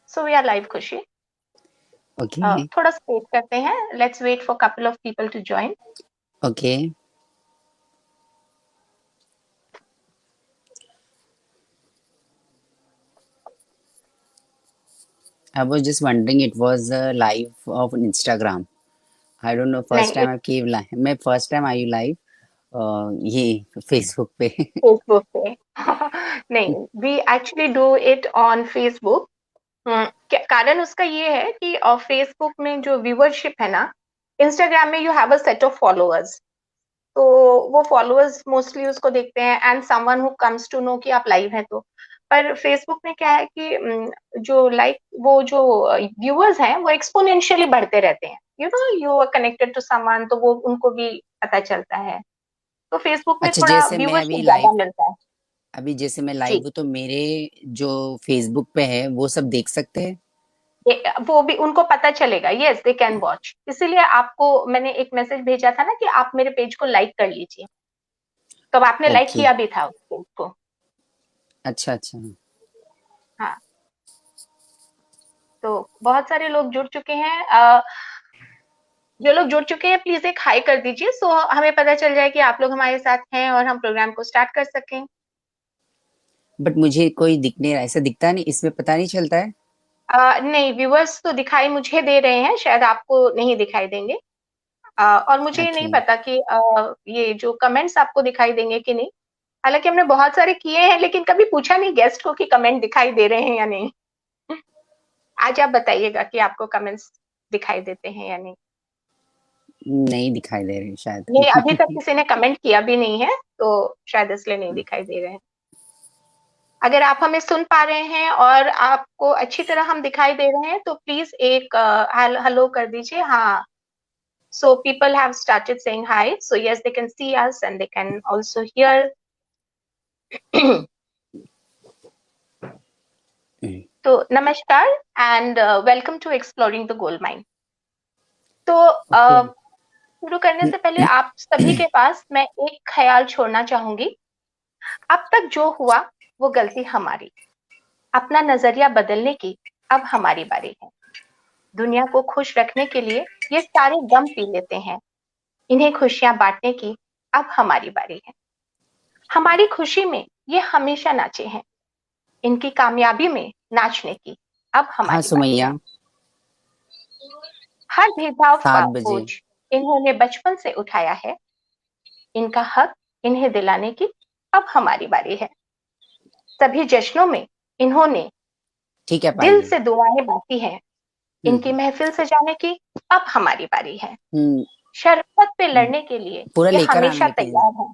So we are live, खुशी. Okay, थोड़ा सा वेट करते हैं. Let's wait for couple of people to join. okay. I was just wondering, it was a live of Instagram. I don't know, first नहीं, time I came live. मैं first time आई live ये Facebook पे. Facebook पे. नहीं, we actually do it on Facebook. कारण उसका ये है कि फेसबुक में जो व्यूअरशिप है ना, इंस्टाग्राम में you have a set of followers. तो वो फॉलोअर्स मोस्टली उसको देखते हैं and someone who comes to know कि आप लाइव हैं तो. पर फेसबुक में क्या है कि जो लाइक वो जो व्यूअर्स हैं वो एक्सपोनेंशियली बढ़ते रहते हैं. You are connected to someone, तो वो उनको भी पता चलता है. तो फेसबुक में अच्छा, थोड़ा जैसे मैं व्यूअरशिप ज्यादा मिलता है. जैसे मैं लाइव जी. हूँ तो मेरे जो Facebook पे है वो सब देख सकते हैं. वो भी उनको पता चलेगा. Yes, they can watch. इसीलिए आपको मैंने एक मैसेज भेजा था ना कि आप मेरे पेज को लाइक कर लीजिए. तो आपने लाइक ओके. किया भी था उस पेज को. अच्छा अच्छा. हाँ. तो बहुत सारे लोग जुड़ चुके हैं. जो लोग जुड़ चुके हैं प्लीज एक हाई कर दीजिए, सो हमें पता चल जाए कि आप लोग हमारे साथ हैं और हम प्रोग्राम को स्टार्ट कर सकें. बट मुझे कोई दिख नहीं रहा, ऐसा दिखता नहीं, इसमें पता नहीं चलता है. नहीं, व्यूअर्स तो दिखाई मुझे दे रहे हैं, शायद आपको नहीं दिखाई देंगे. और मुझे ये नहीं ओके. पता कि ये जो कमेंट्स आपको दिखाई देंगे कि नहीं. हालांकि हमने बहुत सारे किए हैं लेकिन कभी पूछा नहीं गेस्ट को कि कमेंट दिखाई दे रहे हैं या नहीं. आज आप बताइएगा कि आपको कमेंट्स दिखाई देते हैं या नहीं. नहीं दिखाई दे रही नहीं, अभी तक शायद. किसी ने कमेंट किया भी नहीं है, तो शायद इसलिए नहीं दिखाई दे रहे हैं. अगर आप हमें सुन पा रहे हैं और आपको अच्छी तरह हम दिखाई दे रहे हैं तो प्लीज एक हेलो कर दीजिए. हाँ. So people have started saying hi. So yes, they can see us and they can also hear. तो नमस्कार and welcome to exploring the gold mine. तो ओके. शुरू करने से पहले आप सभी के पास मैं एक ख्याल छोड़ना चाहूंगी. अब तक जो हुआ वो गलती हमारी. अपना नजरिया बदलने की अब हमारी बारी है. दुनिया को खुश रखने के लिए ये सारे गम पी लेते हैं. इन्हें खुशियां बांटने की अब हमारी बारी है. हमारी खुशी में ये हमेशा नाचे हैं. इनकी कामयाबी में नाचने की अब हाँ हमारी बारी है. सुमैया. हर भेदभाव का 7 बजे. बोझ इन्होंने बचपन से उठाया है. इनका हक इन्हें दिलाने की अब हमारी बारी है. सभी जश्नों में इन्होंने ठीक है दिल पाइए. से दुआएं बांटी हैं. इनकी हम्म. महफिल सजाने की अब हमारी बारी है. हम्म. शरकत पे हम्म. लड़ने के लिए पूरा ये लेकर आना हमेशा लेकिन. तैयार हैं.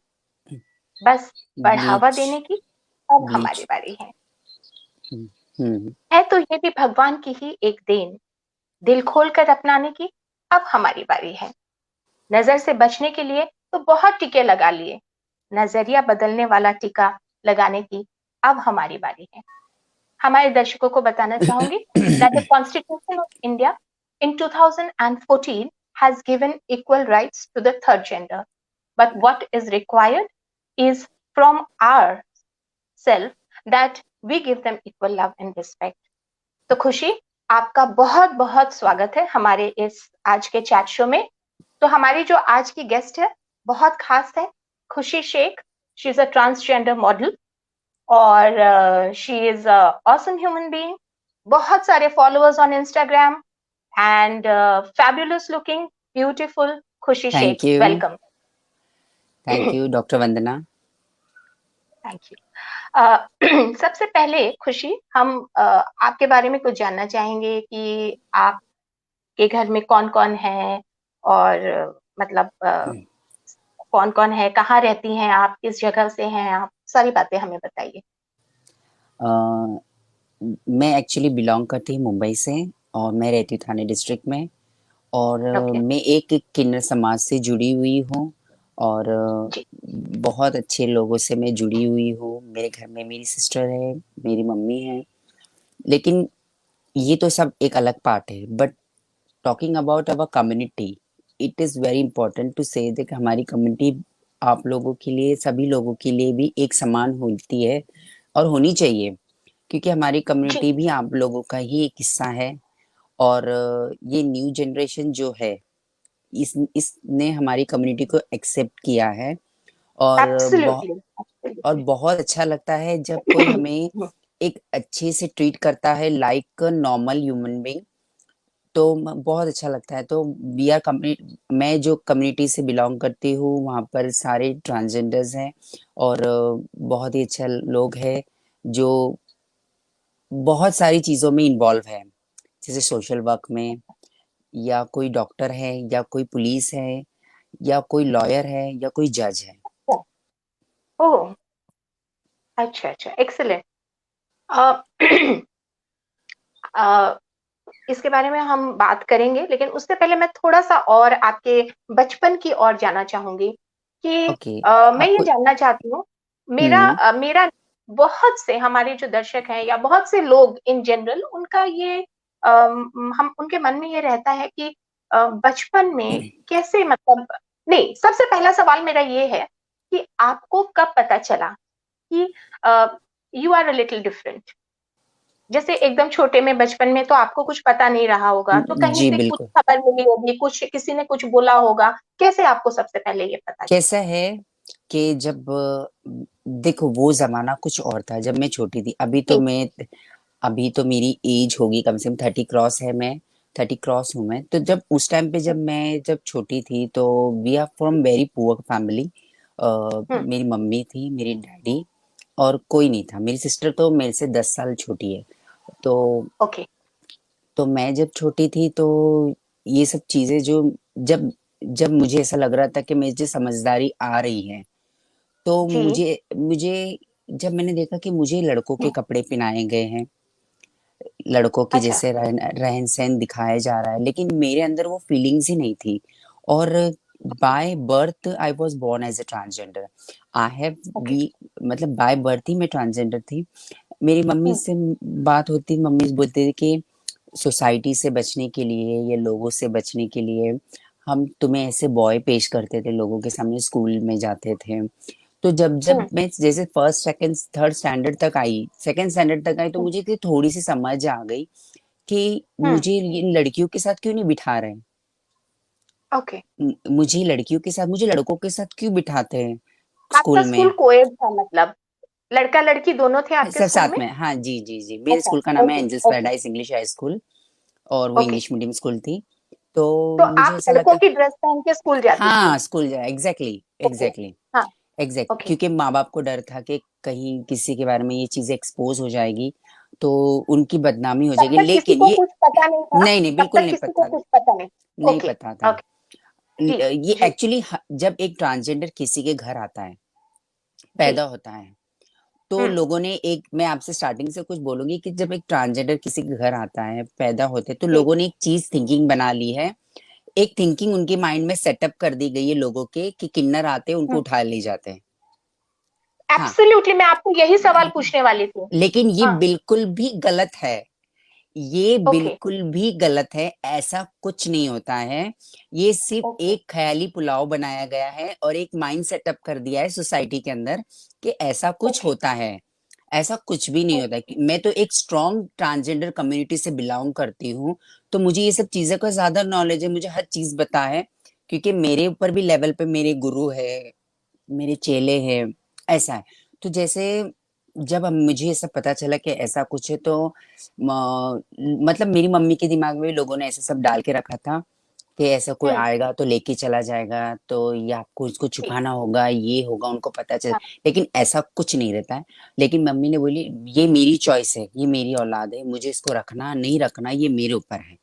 बस बढ़ावा ब्लीच. देने की अब हमारी ब्लीच. बारी है. हम्म. हम्म. है तो ये भी भगवान की ही एक देन. दिल खोलकर अपनाने की अब हमारी बारी है. नजर से बचने के लिए तो बहुत टीके लगा लिए. नजरिया बदलने वाला टीका लगाने की अब हमारी बारी है. हमारे दर्शकों को बताना चाहूंगी that the Constitution of India in 2014 has given equal rights to the third gender. But what is required is from ourself that we give them equal love and respect. तो खुशी, आपका बहुत बहुत स्वागत है हमारे इस आज के चैट शो में. तो हमारी जो आज की गेस्ट है बहुत खास है. Khushi Shaikh. She is a transgender model और she is a awesome human being. बहुत सारे followers on Instagram and fabulous looking beautiful. Khushi Shaikh, thank you. Welcome. Thank you doctor Vandana. Thank you. सबसे पहले खुशी, हम आपके बारे में कुछ जानना चाहेंगे कि आपके घर में कौन कौन है और मतलब कौन कौन है, कहाँ रहती हैं आप, किस जगह से हैं आप, सारी बातें हमें बताइए. अ, मैं एक्चुअली बिलोंग करती हूँ मुंबई से और मैं रहती हूँ थाने डिस्ट्रिक्ट में. और ओके. मैं एक किन्नर समाज से जुड़ी हुई हूँ और जी. बहुत अच्छे लोगों से मैं जुड़ी हुई हूँ. मेरे घर में मेरी सिस्टर है, मेरी मम्मी है. लेकिन ये तो सब एक अलग पार्ट है. But talking about our community, it is very important to say कि हमारी कम्युनिटी आप लोगों के लिए, सभी लोगों के लिए भी एक समान होती है और होनी चाहिए. क्योंकि हमारी जी। कम्युनिटी भी आप लोगों का ही एक हिस्सा है। और ये न्यू जनरेशन जो है, इसने हमारी कम्युनिटी को एक्सेप्ट किया है। और एब्सोल्युटली, और एब्सोल्युटली। बहुत अच्छा लगता है जब कोई हमें एक अच्छे से ट्रीट करता है, लाइक नॉर्मल ह्यूमन बीइंग। तो बहुत अच्छा लगता है। तो वी आर कम्युनिटी, मैं जो कम्युनिटी से बिलोंग करती हूँ वहाँ पर सारे ट्रांसजेंडर्स हैं। और बहुत ही अच्छा लोग हैं जो बहुत सारी चीजों में इन्वॉल्व है, जैसे सोशल वर्क में, या कोई डॉक्टर है, या कोई पुलिस है, या कोई लॉयर है, या कोई जज है। ओह, अच्छा अच्छा, एक्सीलेंट। इसके बारे में हम बात करेंगे, लेकिन उससे पहले मैं थोड़ा सा और आपके बचपन की ओर जाना चाहूंगी कि ओके। मैं ये आपको। जानना चाहती हूँ। हम्म। मेरा बहुत से हमारे जो दर्शक हैं या बहुत से लोग इन जनरल, उनका ये हम उनके मन में ये रहता है कि बचपन में कैसे, मतलब, नहीं, सबसे पहला सवाल मेरा ये है कि आपको कब पता चला कि you are a little different. जैसे एकदम छोटे में, बचपन में तो आपको कुछ पता नहीं रहा होगा, तो कहीं जी से कुछ बिल्कुल। खबर मिली होगी, कुछ किसी ने कुछ बोला होगा, कैसे आपको सबसे पहले ये पता चला? कैसा है कि जब देखो वो जमाना कुछ और था जब मैं छोटी थी। जी। अभी तो मेरी एज होगी कम से कम 30 क्रॉस है। मैं 30 क्रॉस हूँ। मैं तो जब उस टाइम पे जब छोटी थी तो we are from very poor family. Hmm. मेरी मम्मी थी, मेरी डैडी, और कोई नहीं था। मेरी सिस्टर तो मेरे से 10 साल छोटी है। तो ओके। मैं जब छोटी थी तो ये सब चीजें जो, जब जब मुझे ऐसा लग रहा था कि मुझे समझदारी आ रही है, तो जी। मुझे मुझे जब मैंने देखा कि मुझे लड़कों के कपड़े पहनाए गए हैं, लड़कों के अच्छा। जैसे रहन रहन सहन दिखाया जा रहा है, लेकिन मेरे अंदर वो फीलिंग्स ही नहीं थी। और by birth I was born as a transgender. I have okay. We मतलब बाय बर्थ ही मैं ट्रांसजेंडर थी। मेरी मम्मी से बात होती, मम्मी बोलती थी कि सोसाइटी से बचने के लिए या लोगों से बचने के लिए हम तुम्हें ऐसे बॉय पेश करते थे लोगों के सामने, स्कूल में जाते थे। तो जब जब मैं जैसे फर्स्ट सेकंड थर्ड स्टैंडर्ड तक आई, सेकंड स्टैंडर्ड तक आई, तो मुझे थोड़ी सी समझ आ गई कि मुझे ये लड़कियों के साथ क्यों नहीं बिठा रहे हैं। ओके। मुझे लड़कियों के साथ, मुझे लड़कों के साथ क्यों बिठाते हैं आपका स्कूल स्कूल में। कोएड था, मतलब लड़का लड़की दोनों थे आपके सब स्कूल साथ में? में, हाँ जी जी जी। मेरे अच्छा। स्कूल का नाम है okay. Angels okay. Paradise English high school, और वो ओके। इंग्लिश मीडियम स्कूल थी। तो तो मुझे आप ऐसा लड़कों लगता, की ड्रेस पहन के स्कूल जाती थी? हाँ स्कूल जाए, एग्जैक्टली ओके। एग्जैक्टली हाँ। Exact, okay. क्योंकि माँ बाप को डर था कि कहीं किसी के बारे में ये चीजें एक्सपोज हो जाएगी तो उनकी बदनामी हो तब जाएगी। तक किसी लेकिन को ये, कुछ पता नहीं था? नहीं नहीं तब बिल्कुल तक नहीं किसी को पता था। कुछ पता नहीं? नहीं ओके। पता था। ओके। जी। ये जी। एक्चुअली जब एक ट्रांसजेंडर किसी के घर आता है, जी। पैदा होता है, तो लोगों ने एक, मैं आपसे स्टार्टिंग से कुछ बोलूंगी कि जब एक ट्रांसजेंडर किसी के घर आता है, पैदा होते हैं, तो जी। लोगों ने एक चीज थिंकिंग बना ली है। एक थिंकिंग उनके माइंड में सेटअप कर दी गई है लोगों के कि किन्नर आते हैं उनको उठा ले जाते हैं। हाँ। एब्सोल्युटली, मैं आपको यही सवाल पूछने वाली थी। लेकिन ये हाँ। बिल्कुल भी गलत है। ये ओके। बिल्कुल भी गलत है, ऐसा कुछ नहीं होता है। ये सिर्फ ओके। एक ख्याली पुलाव बनाया गया है और एक माइंड सेटअप कर दिया है सोसाइटी के अंदर कि ऐसा कुछ ओके। होता है। ऐसा कुछ भी नहीं होता। मैं तो एक स्ट्रॉन्ग ट्रांसजेंडर कम्युनिटी से बिलोंग करती हूँ, तो मुझे ये सब चीजों का ज्यादा नॉलेज है, मुझे हर चीज पता है। क्योंकि मेरे ऊपर भी लेवल पे मेरे गुरु है, मेरे चेले हैं, ऐसा है। तो जैसे जब हम मुझे ये सब पता चला कि ऐसा कुछ है, तो मतलब मेरी मम्मी के दिमाग में भी लोगों ने ऐसा सब डाल के रखा था कि ऐसा कोई हम्म। आएगा तो लेके चला जाएगा, तो ये आपको इसको जी। छुपाना होगा, ये होगा, उनको पता चले। हाँ। लेकिन ऐसा कुछ नहीं रहता है। लेकिन मम्मी ने बोली ये मेरी चॉइस है, ये मेरी औलाद है, मुझे इसको रखना नहीं रखना ये मेरे ऊपर है।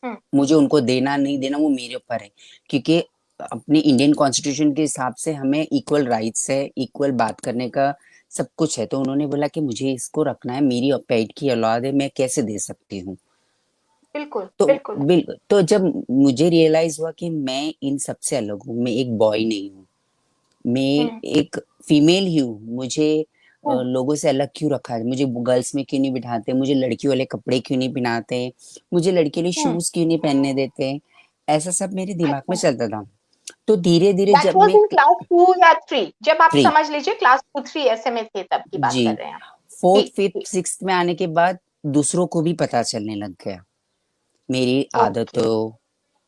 हम्म। मुझे उनको देना नहीं देना वो मेरे ऊपर है। क्योंकि अपने इंडियन कॉन्स्टिट्यूशन के हिसाब से हमें इक्वल राइट्स है, इक्वल बात करने का सब कुछ है। तो उन्होंने बोला कि मुझे इसको रखना है, मेरी पेट की औलाद है, मैं कैसे दे सकती हूँ। बिल्कुल तो बिल्कुल। तो जब मुझे रियलाइज हुआ कि मैं इन सबसे अलग हूँ, मैं एक बॉय नहीं हूँ, मैं हम्म। एक फीमेल ही हूँ, मुझे हम्म। लोगों से अलग क्यों रखा है, मुझे गर्ल्स में क्यों नहीं बिठाते, मुझे लड़कियों वाले कपड़े क्यों नहीं पहनाते, मुझे लड़कियों वाले हम्म। शूज क्यों नहीं पहनने देते। ऐसा सब मेरे दिमाग में अच्छा। चलता था। तो धीरे धीरे दैट जब वाज मैं इन क्लास 2 या 3, जब आप फ्री, समझ लीजिए क्लास 2 3 ऐसे में थे, तब की बात जी कर रहे हैं आप? फोर्थ जी फिफ्थ जी सिक्स्थ में आने के बाद दूसरों को भी पता चलने लग गया, मेरी ओके आदतों,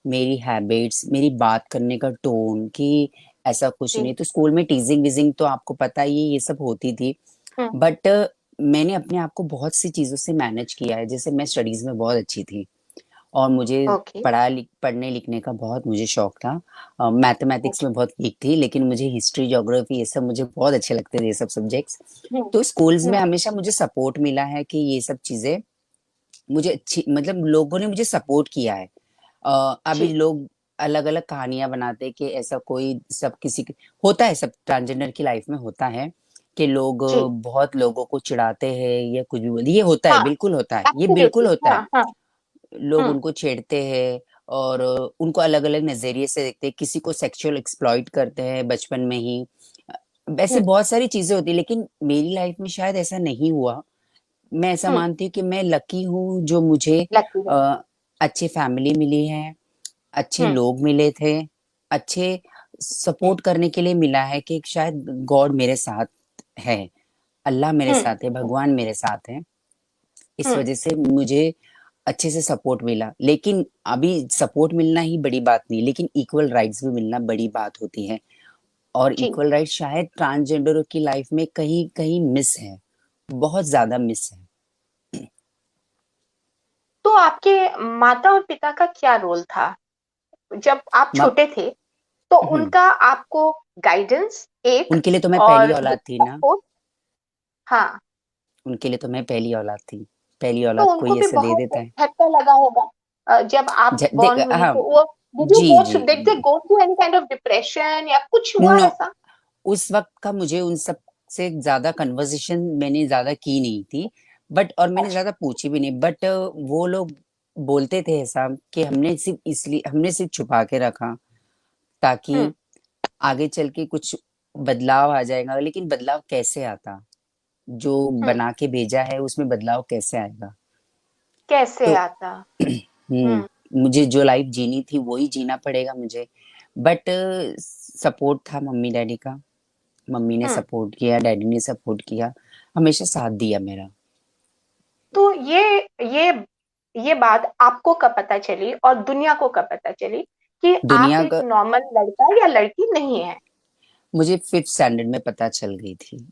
मेरी हैबिट्स, मेरी बात करने का टोन, कि ऐसा कुछ जी नहीं। तो स्कूल में टीजिंग वीजिंग तो आपको पता ही है, ये सब होती थी। हम्म बट मैंने अपने आप को बहुत सी चीजों से मैनेज किया है। जैसे मैं स्टडीज में बहुत अच्छी थी और मुझे ओके पढ़ने लिखने का बहुत मुझे शौक था। मैथमेटिक्स ओके में बहुत वीक थी, लेकिन मुझे हिस्ट्री, ज्योग्राफी, ये सब मुझे बहुत अच्छे लगते थे, ये सब सब्जेक्ट्स। हम्म तो स्कूल्स में हम्म हमेशा मुझे सपोर्ट मिला है कि ये सब चीजें मुझे अच्छी, मतलब लोगों ने मुझे सपोर्ट किया है। अभी जी लोग अलग अलग कहानियां बनाते हैं कि ऐसा कोई सब किसी होता है, सब ट्रांसजेंडर की लाइफ में होता है कि लोग जी बहुत लोगों को चिढ़ाते हैं या कुछ भी बोलते, ये होता है, हाँ बिल्कुल होता है, ये बिल्कुल एब्सोल्युटली होता हाँ है। हाँ लोग हम्म उनको छेड़ते हैं और उनको अलग अलग नजरिए से देखते हैं, किसी को सेक्सुअल एक्सप्लॉइट करते हैं बचपन में ही। वैसे हम्म बहुत सारी चीजें होती है, लेकिन मेरी लाइफ में शायद ऐसा नहीं हुआ। मैं ऐसा हम्म मानती हूँ कि मैं लकी हूँ जो मुझे लकी है अच्छी फैमिली मिली है, अच्छे हम्म लोग मिले थे, अच्छे सपोर्ट करने के लिए मिला है, कि शायद गॉड मेरे साथ है, अल्लाह मेरे हम्म साथ है, भगवान मेरे साथ है। इस हम्म वजह से मुझे अच्छे से सपोर्ट मिला। लेकिन अभी सपोर्ट मिलना ही बड़ी बात नहीं, लेकिन इक्वल राइट्स भी मिलना बड़ी बात होती है। और जी इक्वल राइट शायद ट्रांसजेंडरों की लाइफ में कहीं कहीं मिस है, बहुत ज्यादा मिस है। तो आपके माता और पिता का क्या रोल था जब आप म, छोटे थे? तो हम्म, उनका आपको गाइडेंस एक उनके लिए तो मैं पहली और औलाद थी ना, सपोर्ट हाँ उनके लिए तो मैं पहली औलाद थी। पहली तो औलाद को उनको ही भी ऐसा दे बहुत देता है। झटका लगा होगा जब आप देख, बॉर्न हुई हाँ, तो वो did you ji go ji, through did they go through any kind of depression या कुछ हुआ नो, ऐसा? उस वक्त का मुझे उन सब से ज्यादा कन्वर्सेशन मैंने ज्यादा की नहीं थी। बट और मैंने अच्छा ज्यादा पूछी भी नहीं। बट वो लोग बोलते थे ऐसा कि हमने सिर्फ छुपा के रखा ताकि हम्म आगे चल के कुछ बदलाव आ जाएगा। लेकिन बदलाव कैसे आता, जो हम्म बना के भेजा है उसमें बदलाव कैसे आएगा? कैसे तो आता? हम्म मुझे जो लाइफ जीनी थी वही जीना पड़ेगा मुझे। बट सपोर्ट था मम्मी डैडी का, मम्मी ने हम्म सपोर्ट किया, डैडी ने सपोर्ट किया, हमेशा साथ दिया मेरा। तो ये ये बात आपको कब पता चली और दुनिया को कब पता चली कि आप दुनिया एक का नॉर्मल लड़का या लड़की नहीं है? मुझे फिफ्थ स्टैंडर्ड में पता चल गई थी,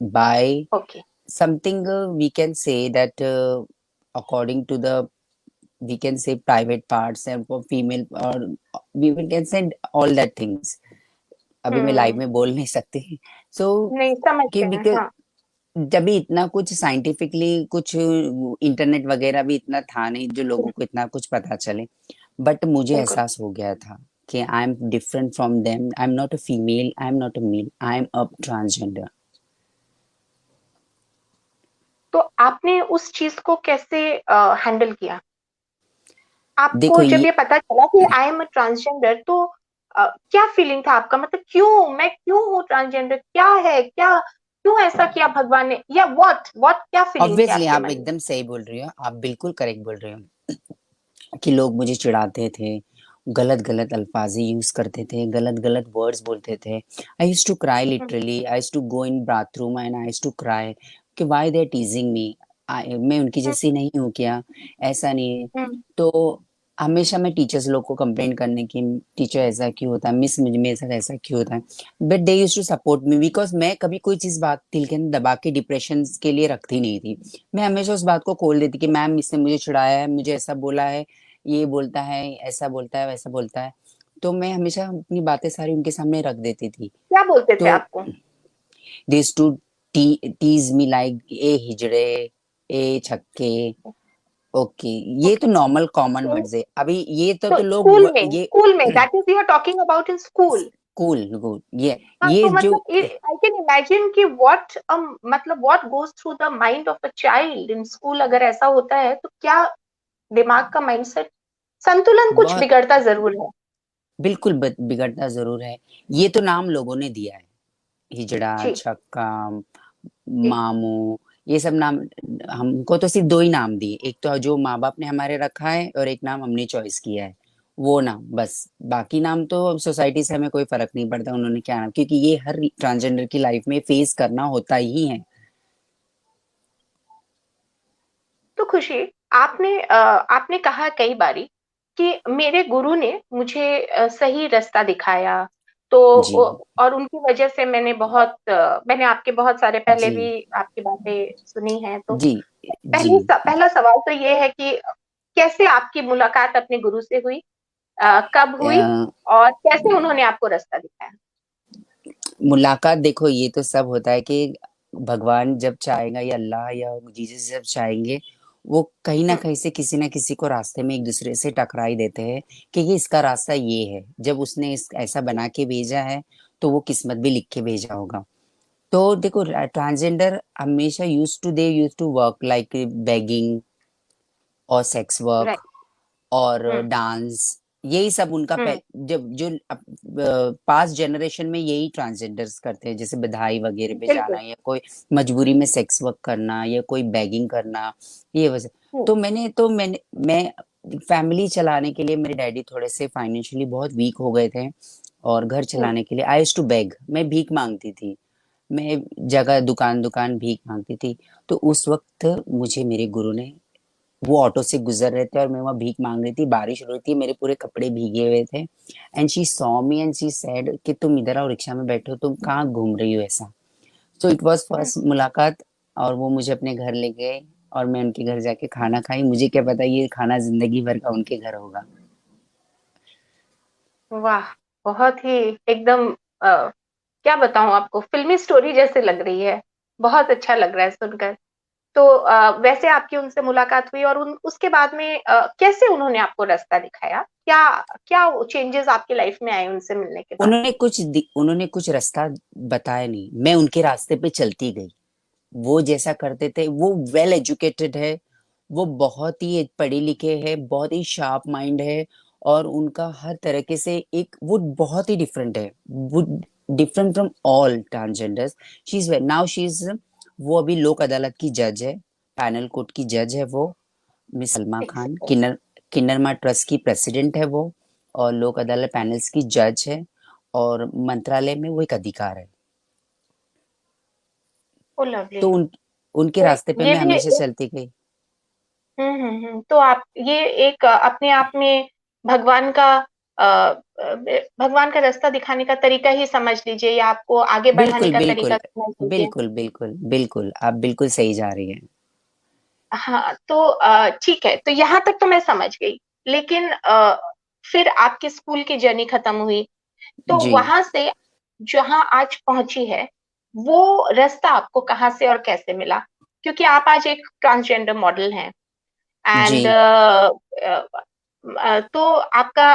by okay something we can say that according to the, we can say private parts and for female, और we can say all that things। अभी मैं लाइव हम्म में बोल नहीं सकती। सो नहीं समझ कि गए बिकॉज हाँ जब भी इतना कुछ साइंटिफिकली कुछ इंटरनेट वगैरह भी इतना था नहीं जो लोगों को इतना कुछ पता चले। बट मुझे बिल्कुल। एहसास हो गया था कि I am different from them, I am not a female, I am not a male, I am a transgender. तो आपने उस चीज को कैसे हैंडल किया? आपको देखो जब ये, ये पता चला कि आई एम अ ट्रांसजेंडर तो क्या फीलिंग था आपका? मतलब क्यों मैं क्यों हूँ ट्रांसजेंडर, क्या है क्या, क्यों ऐसा किया भगवान ने, या व्हाट व्हाट क्या फीलिंग थी ऑब्वियसली आपके आप मन में? एकदम सही बोल रही हो, आप बिल्कुल करेक्ट बोल रहे हो कि लोग मुझे चिढ़ाते थे, गलत गलत अल्फाजी यूज करते थे, गलत गलत वर्ड्स बोलते थे। I used to cry, hmm literally I used to go in bathroom and I used to cry कि why they are teasing me, मैं उनकी हम्म जैसी नहीं हूँ क्या? ऐसा नहीं है। हम्म तो हमेशा मैं टीचर्स लोग को कंप्लेन करने की, टीचर ऐसा क्यों होता है, मिस मुझ मेरे साथ ऐसा क्यों होता है। But they use to support me because मैं कभी कोई चीज बात दिल के अंदर दबा के डिप्रेशन के लिए रखती नहीं थी। मैं हमेशा उस बात को खोल देती कि मैम इसने मुझे चिढ़ाया है, मुझे ऐसा बोला है, ये बोलता है, ऐसा बोलता है, वैसा बोलता है। तो मैं हमेशा अपनी बातें सारी उनके सामने रख देती थी। क्या बोलते थे तो आपको? They to tease me like a हिजड़े, ए छक्के। ओके, ये तो ओके नॉर्मल कॉमन वर्ड्स है। अभी ये तो तो लोग ये स्कूल में that is you are talking about in school? School good, हाँ ये तो जो मतलब आई कैन इमेजिन कि व्हाट मतलब what goes through the mind of a child in school अगर ऐसा होता है तो क्या दिमाग का माइंडसेट, संतुलन कुछ बहुत बिगड़ता जरूर है। बिल्कुल बिगड़ता जरूर है। ये तो नाम लोगों ने दिया है, हिजड़ा, जी छक्का, जी मामू, ये सब नाम। हमको तो सिर्फ दो ही नाम दिए, एक तो जो माँ बाप ने हमारे रखा है और एक नाम हमने चॉइस किया है, वो नाम बस। बाकी नाम तो सोसाइटी से हमें कोई फर्क नहीं पड़ता उन्होंने क्या नाम, क्योंकि ये हर ट्रांसजेंडर की लाइफ में फेस करना होता ही है। खुशी, आपने कहा कई बारी कि मेरे गुरु ने मुझे सही रास्ता दिखाया, तो जी और उनकी वजह से मैंने आपके बहुत सारे पहले जी भी आपकी बातें सुनी हैं, तो जी जी पहला सवाल तो ये है कि कैसे आपकी मुलाकात अपने गुरु से हुई? कब हुई अ, और कैसे उन्होंने आपको रास्ता दिखाया? मुलाकात देखो, ये तो सब होता है कि भगवान जब चाहेगा या अल्लाह या जीसस जब चाहेंगे, वो कहीं ना हुँ, कहीं से किसी ना किसी को रास्ते में एक दूसरे से टकरा ही देते हैं कि ये इसका रास्ता ये है। जब उसने इस ऐसा बना के भेजा है तो वो किस्मत भी लिख के भेजा होगा। तो देखो, ट्रांसजेंडर हमेशा use to work like begging और सेक्स वर्क राइट। और हुँ, डांस, यही सब उनका हुँ, जब जो पास्ट जनरेशन में यही ट्रांसजेंडर्स करते हैं, जैसे बधाई वगैरह पे बिल्कुल। जाना या कोई मजबूरी में सेक्स वर्क करना या कोई बैगिंग करना, ये वजह। हुँ, तो मैंने मैं फैमिली चलाने के लिए, मेरे डैडी थोड़े से फाइनेंशियली बहुत वीक हो गए थे, और घर हुँ, चलाने के लिए आई यूज्ड टू बेग, मैं भीख मांगती थी। मैं जगह दुकान दुकान भीख मांगती थी। तो उस वक्त मुझे मेरे गुरु ने, वो ऑटो से गुजर रहे थे और मैं वहां भीख मांग रही थी, बारिश हो रही थी, मेरे पूरे कपड़े भीगे हुए थे, and she saw me and she said कि तुम इधर आओ, रिक्शा में बैठो, तुम कहाँ घूम रही हो ऐसा। So it was hmm. First मुलाकात। और वो मुझे अपने घर ले गए और मैं उनके घर जाके खाना खाई, मुझे क्या पता ये खाना जिंदगी भर का उनके घर होगा। वाह! बहुत ही एकदम क्या बताऊँ आपको, फ़िल्मी स्टोरी जैसे लग रही है। बहुत अच्छा लग रहा है सुनकर। तो वैसे आपकी उनसे मुलाकात हुई और उन उसके बाद में कैसे उन्होंने आपको रास्ता दिखाया? क्या क्या चेंजेज़ आपकी लाइफ़ में आए उनसे मिलने के बाद? उन्होंने कुछ रास्ता बताया नहीं, मैं उनके रास्ते पे चलती गई। वो जैसा करते थे, वो वेल एजुकेटेड है, वो बहुत ही पढ़े लिखे है, बहुत ही शार्प माइंड है, और उनका हर तरीके से एक वो बहुत ही डिफरेंट है, वो different from all transgenders. She is वो अभी लोक अदालत की जज है, पैनल कोर्ट की जज है वो। मिस सलमा एक खान सेकंड। किन्नरमा ट्रस्ट की प्रेसिडेंट है वो, और लोक अदालत पैनल्स की जज है, और मंत्रालय में वो एक अधिकार है। ओह लवली! तो उनके तो ये रास्ते पे मैं भी हमेशा एक चलती गई। तो आप ये एक अपने आप में भगवान का भगवान का रास्ता दिखाने का तरीका ही समझ लीजिए या आपको आगे बढ़ाने बिल्कुल का तरीका बिल्कुल समझ लीजिए। बिल्कुल बिल्कुल बिल्कुल, आप बिल्कुल सही जा रही हैं। हाँ, तो ठीक है, तो यहाँ तक तो मैं समझ गई। लेकिन फिर आपकी स्कूल की जर्नी खत्म हुई, तो जी वहाँ से जहाँ आज पहुँची है, वो रास्ता आपको कहाँ से और कैसे मिला? क्योंकि आप आज एक ट्रांसजेंडर मॉडल हैं जी एंड तो आपका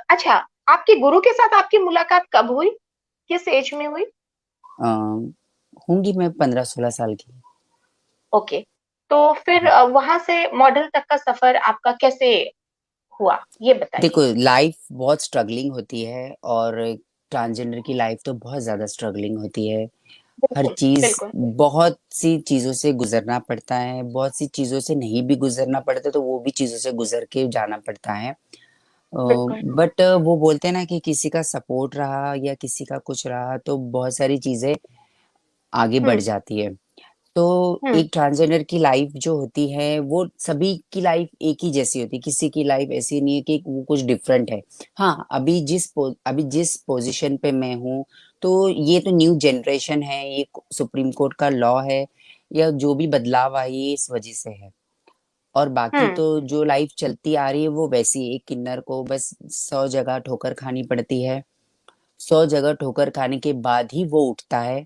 अच्छा, आपके गुरु के साथ आपकी मुलाकात कब हुई? किस एज में हुई? अ, होंगी मैं 15-16 साल की। ओके, तो फिर वहाँ से मॉडल तक का सफ़र आपका कैसे हुआ? ये बताइए। देखो, लाइफ बहुत स्ट्रगलिंग होती है, और ट्रांसजेंडर की लाइफ तो बहुत ज्यादा स्ट्रगलिंग होती है। हर बिल्कुल, चीज, बिल्कुल, बहुत सी चीजों से गुजरना पड़ता है, बहुत सी चीजों से नहीं भी गुजरना पड़ता, तो वो भी चीजों से गुजर के जाना पड़ता है। बिल्कुल। बट वो बोलते हैं ना कि किसी का सपोर्ट रहा या किसी का कुछ रहा तो बहुत सारी चीजें आगे बढ़ हुँ, जाती है। तो हुँ, एक ट्रांसजेंडर की लाइफ जो होती है, वो सभी की लाइफ एक ही जैसी होती है, किसी की लाइफ ऐसी नहीं है कि वो कुछ डिफरेंट है। हाँ, अभी जिस पोजीशन पे मैं हूँ, तो ये तो न्यू जनरेशन है, ये सुप्रीम कोर्ट का लॉ है, या जो भी बदलाव आई है इस वजह से है। और बाकी हुँ, तो जो लाइफ चलती आ रही है वो वैसी है। एक किन्नर को बस 100 जगह ठोकर खानी पड़ती है, 100 जगह ठोकर खाने के बाद ही वो उठता है,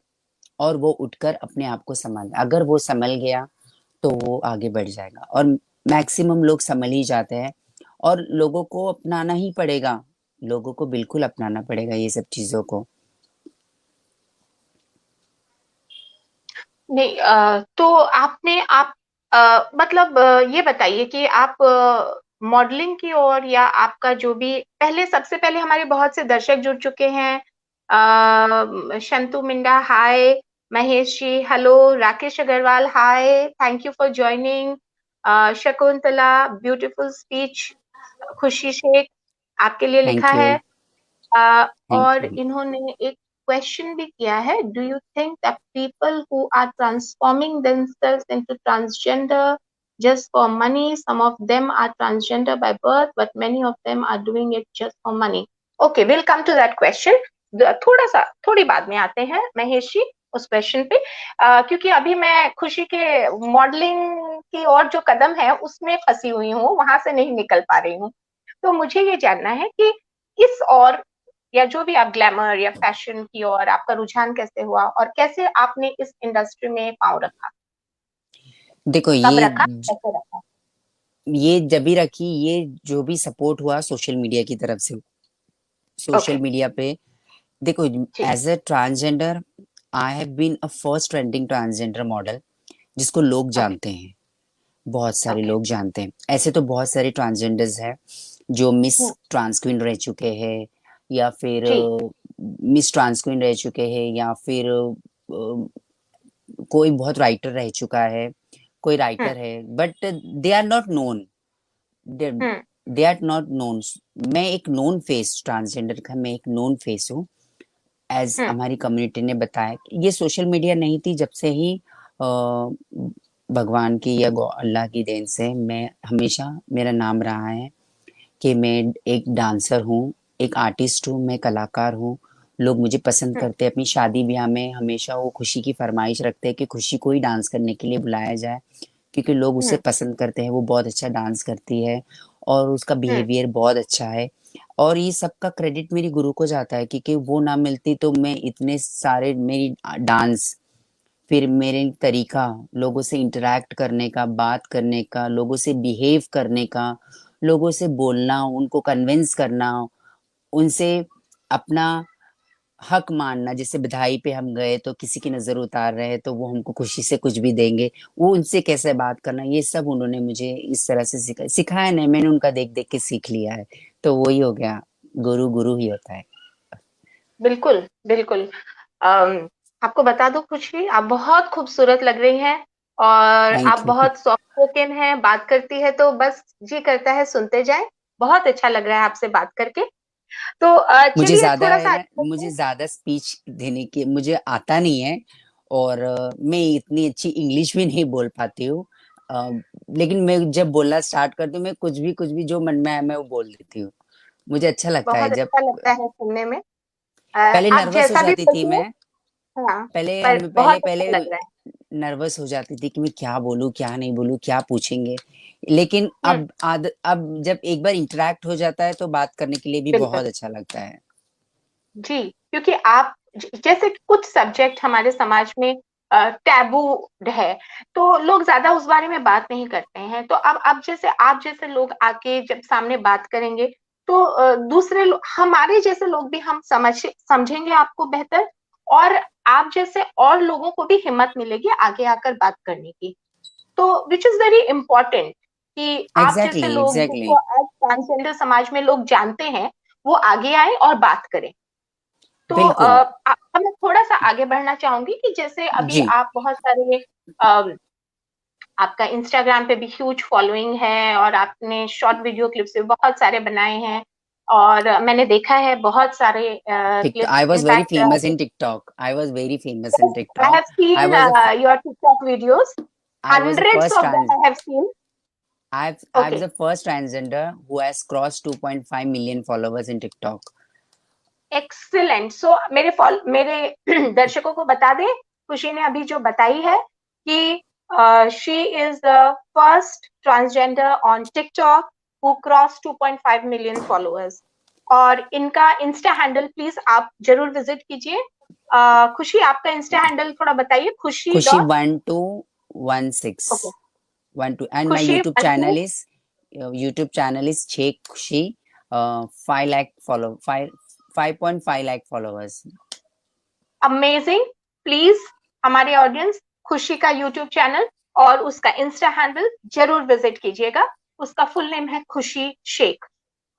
और वो उठकर अपने आप को संभाल, अगर वो संभल गया तो वो आगे बढ़ जाएगा, और मैक्सिमम लोग संभल ही जाते हैं। और लोगों को अपनाना ही पड़ेगा, लोगों को बिल्कुल अपनाना पड़ेगा ये सब चीजों को। नहीं तो आप मतलब ये बताइए कि आप मॉडलिंग की ओर या आपका जो भी पहले सबसे पहले हमारे बहुत से दर्शक जुड़ चुके हैं। Shantu Minda hi, Mahesh ji hello, Rakesh Agarwal hi, thank you for joining, Shakuntala beautiful speech, Khushi Shaikh आपके लिए लिखा थैंक यू। है। थैंक और यू। इन्होंने एक क्वेश्चन भी किया है, do you think that people who are transforming themselves into transgender just for money. Some of them are transgender by birth, but many of them are doing it just for money. Okay, we'll come to that question. थोड़ी बाद में आते हैं महेश जी उस question पे, क्योंकि अभी मैं खुशी के मॉडलिंग की और जो कदम है उसमें फंसी हुई हूँ, वहां से नहीं निकल पा रही हूँ। तो मुझे ये जानना है कि इस और या जो भी आप ग्लैमर या फैशन की और आपका रुझान कैसे हुआ और कैसे आपने इस इंडस्ट्री में पांव रखा, देखो कब रखा, कैसे रखा? ये जब भी रखी, ये जो भी सपोर्ट हुआ सोशल मीडिया की तरफ से। Social okay. मीडिया पे देखो, जी। As a transgender I have been a first trending transgender model जिसको लोग ओके। जानते हैं, बहुत सारे ओके। लोग जानते हैं। ऐसे तो बहुत सारे ट्रांसजेंडर्स हैं जो मिस हम्म। ट्रांस क्वीन रह चुके हैं, या फिर जी। मिस ट्रांस क्वीन रह चुके हैं, या फिर कोई बहुत राइटर रह चुका है, कोई हम्म। राइटर है, but they are not known, they hmm. They are not known. मैं एक नोन फेस, ट्रांसजेंडर का मैं एक नोन फेस हूँ। As hmm. हमारी कम्युनिटी ने बताया कि ये सोशल मीडिया नहीं थी, जब से ही भगवान की या अल्लाह की देन से मैं हमेशा, मेरा नाम रहा है कि मैं एक डांसर हूँ, एक आर्टिस्ट हूँ, मैं कलाकार हूँ। लोग मुझे पसंद हम्म। करते हैं। अपनी शादी ब्याह में हमेशा वो खुशी की फरमाइश रखते हैं कि खुशी को ही डांस करने के लिए बुलाया जाए, क्योंकि लोग उसे हम्म। पसंद करते हैं। वो बहुत अच्छा डांस करती है और उसका हम्म। बिहेवियर बहुत अच्छा है। और ये सबका क्रेडिट मेरी गुरु को जाता है, क्योंकि वो ना मिलती तो मैं इतने सारे, मेरी डांस, फिर मेरे तरीका लोगों से इंटरेक्ट करने का, बात करने का, लोगों से बिहेव करने का, लोगों से बोलना, उनको कन्विंस करना, उनसे अपना हक मानना। जैसे बधाई पे हम गए तो किसी की नजर उतार रहे हैं तो वो हमको खुशी से कुछ भी देंगे, वो उनसे कैसे बात करना, ये सब उन्होंने मुझे इस तरह से सिखाया नहीं, मैंने उनका देख देख के सीख लिया है। तो वही हो गया, गुरु गुरु ही होता है। बिल्कुल, बिल्कुल। आपको बता दूं खुशी, आप बहुत खूबसूरत लग रही हैं और आप थैंक यू। बहुत सॉफ्ट स्पोकन हैं, बात करती है तो बस जी करता है सुनते जाएं। बहुत अच्छा लग रहा है आपसे बात करके। तो मुझे चलिए ज्यादा थोड़ा है सा ना, आगे बढ़ते मुझे हैं। ज्यादा स्पीच देने की मुझे आता नहीं है, और मैं इतनी अच्छी इंग्लिश भी नहीं बोल पाती हूँ। अ, लेकिन मैं जब बोलना स्टार्ट करती हूँ, मैं कुछ भी जो मन में आए मैं वो बोल देती हूँ। मुझे अच्छा लगता है बहुत जब, अच्छा लगता है सुनने में। पहले आप नर्वस हो जैसा भी जाती थी बोलिए। मैं, हाँ। पहले पर हमें पहले बहुत पहले अच्छा लग रहा है। नर्वस हो जाती थी कि मैं क्या बोलूं क्या नहीं बोलूं, क्या पूछेंगे। लेकिन हम्म। अब जब एक बार इंटरेक्ट हो जाता है तो बात करने के लिए भी बिल्कुल। बहुत अच्छा लगता है। जी, क्योंकि आप जैसे कुछ सब्जेक्ट हमारे समाज में टैबू है, तो लोग ज्यादा उस बारे में बात नहीं करते हैं। तो अब जैसे आप जैसे लोग आके जब सामने बात करेंगे तो दूसरे हमारे जैसे लोग भी हम समझेंगे आपको बेहतर, और आप जैसे और लोगों को भी हिम्मत मिलेगी आगे आकर बात करने की। तो विच इज वेरी इंपॉर्टेंट कि आप जैसे एग्जैक्टली लोग एग्जैक्टली। जिनको आज ट्रांसजेंडर समाज में लोग जानते हैं वो आगे आए और बात करें। तो बिल्कुल। मैं थोड़ा सा आगे बढ़ना चाहूंगी कि जैसे अभी जी। आप बहुत सारे आपका इंस्टाग्राम पे भी ह्यूज फॉलोइंग है और आपने शॉर्ट वीडियो क्लिप्स भी बहुत सारे बनाए हैं, और मैंने देखा है बहुत सारे I clips was very in fact famous in TikTok. I was very famous in I TikTok. Have seen I was a f- your TikTok videos, I was the hundreds first of them trans I have seen. I was Okay. the first transgender who has crossed 2.5 million followers in TikTok. Excellent. So मेरे दर्शकों को बता दें, खुशी ने अभी जो बताई है कि she is the first transgender on TikTok who cross 2.5 million followers, और इनका इंस्टा हैंडल प्लीज आप जरूर विजिट कीजिए। खुशी आपका इंस्टा हैंडल थोड़ा बताइए, खुशी Kushi dot. 1216 okay. 12, and my खुशी Bantu. YouTube channel is Sheikh Kushi. 5.5 lakh followers. Amazing. Please हमारे ऑडियंस खुशी का यूट्यूब चैनल और उसका इंस्टा हैंडल जरूर विजिट कीजिएगा। उसका फुल नेम है खुशी शेख।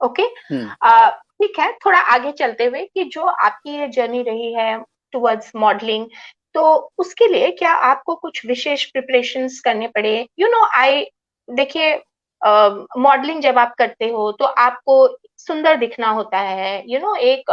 ओके। हम्म। ठीक है, थोड़ा आगे चलते हुए कि जो आपकी ये जर्नी रही है टुवर्ड्स मॉडलिंग, तो उसके लिए क्या आपको कुछ विशेष प्रिपरेशंस करने पड़े? यू नो आई, देखिए, मॉडलिंग जब आप करते हो तो आपको सुंदर दिखना होता है, एक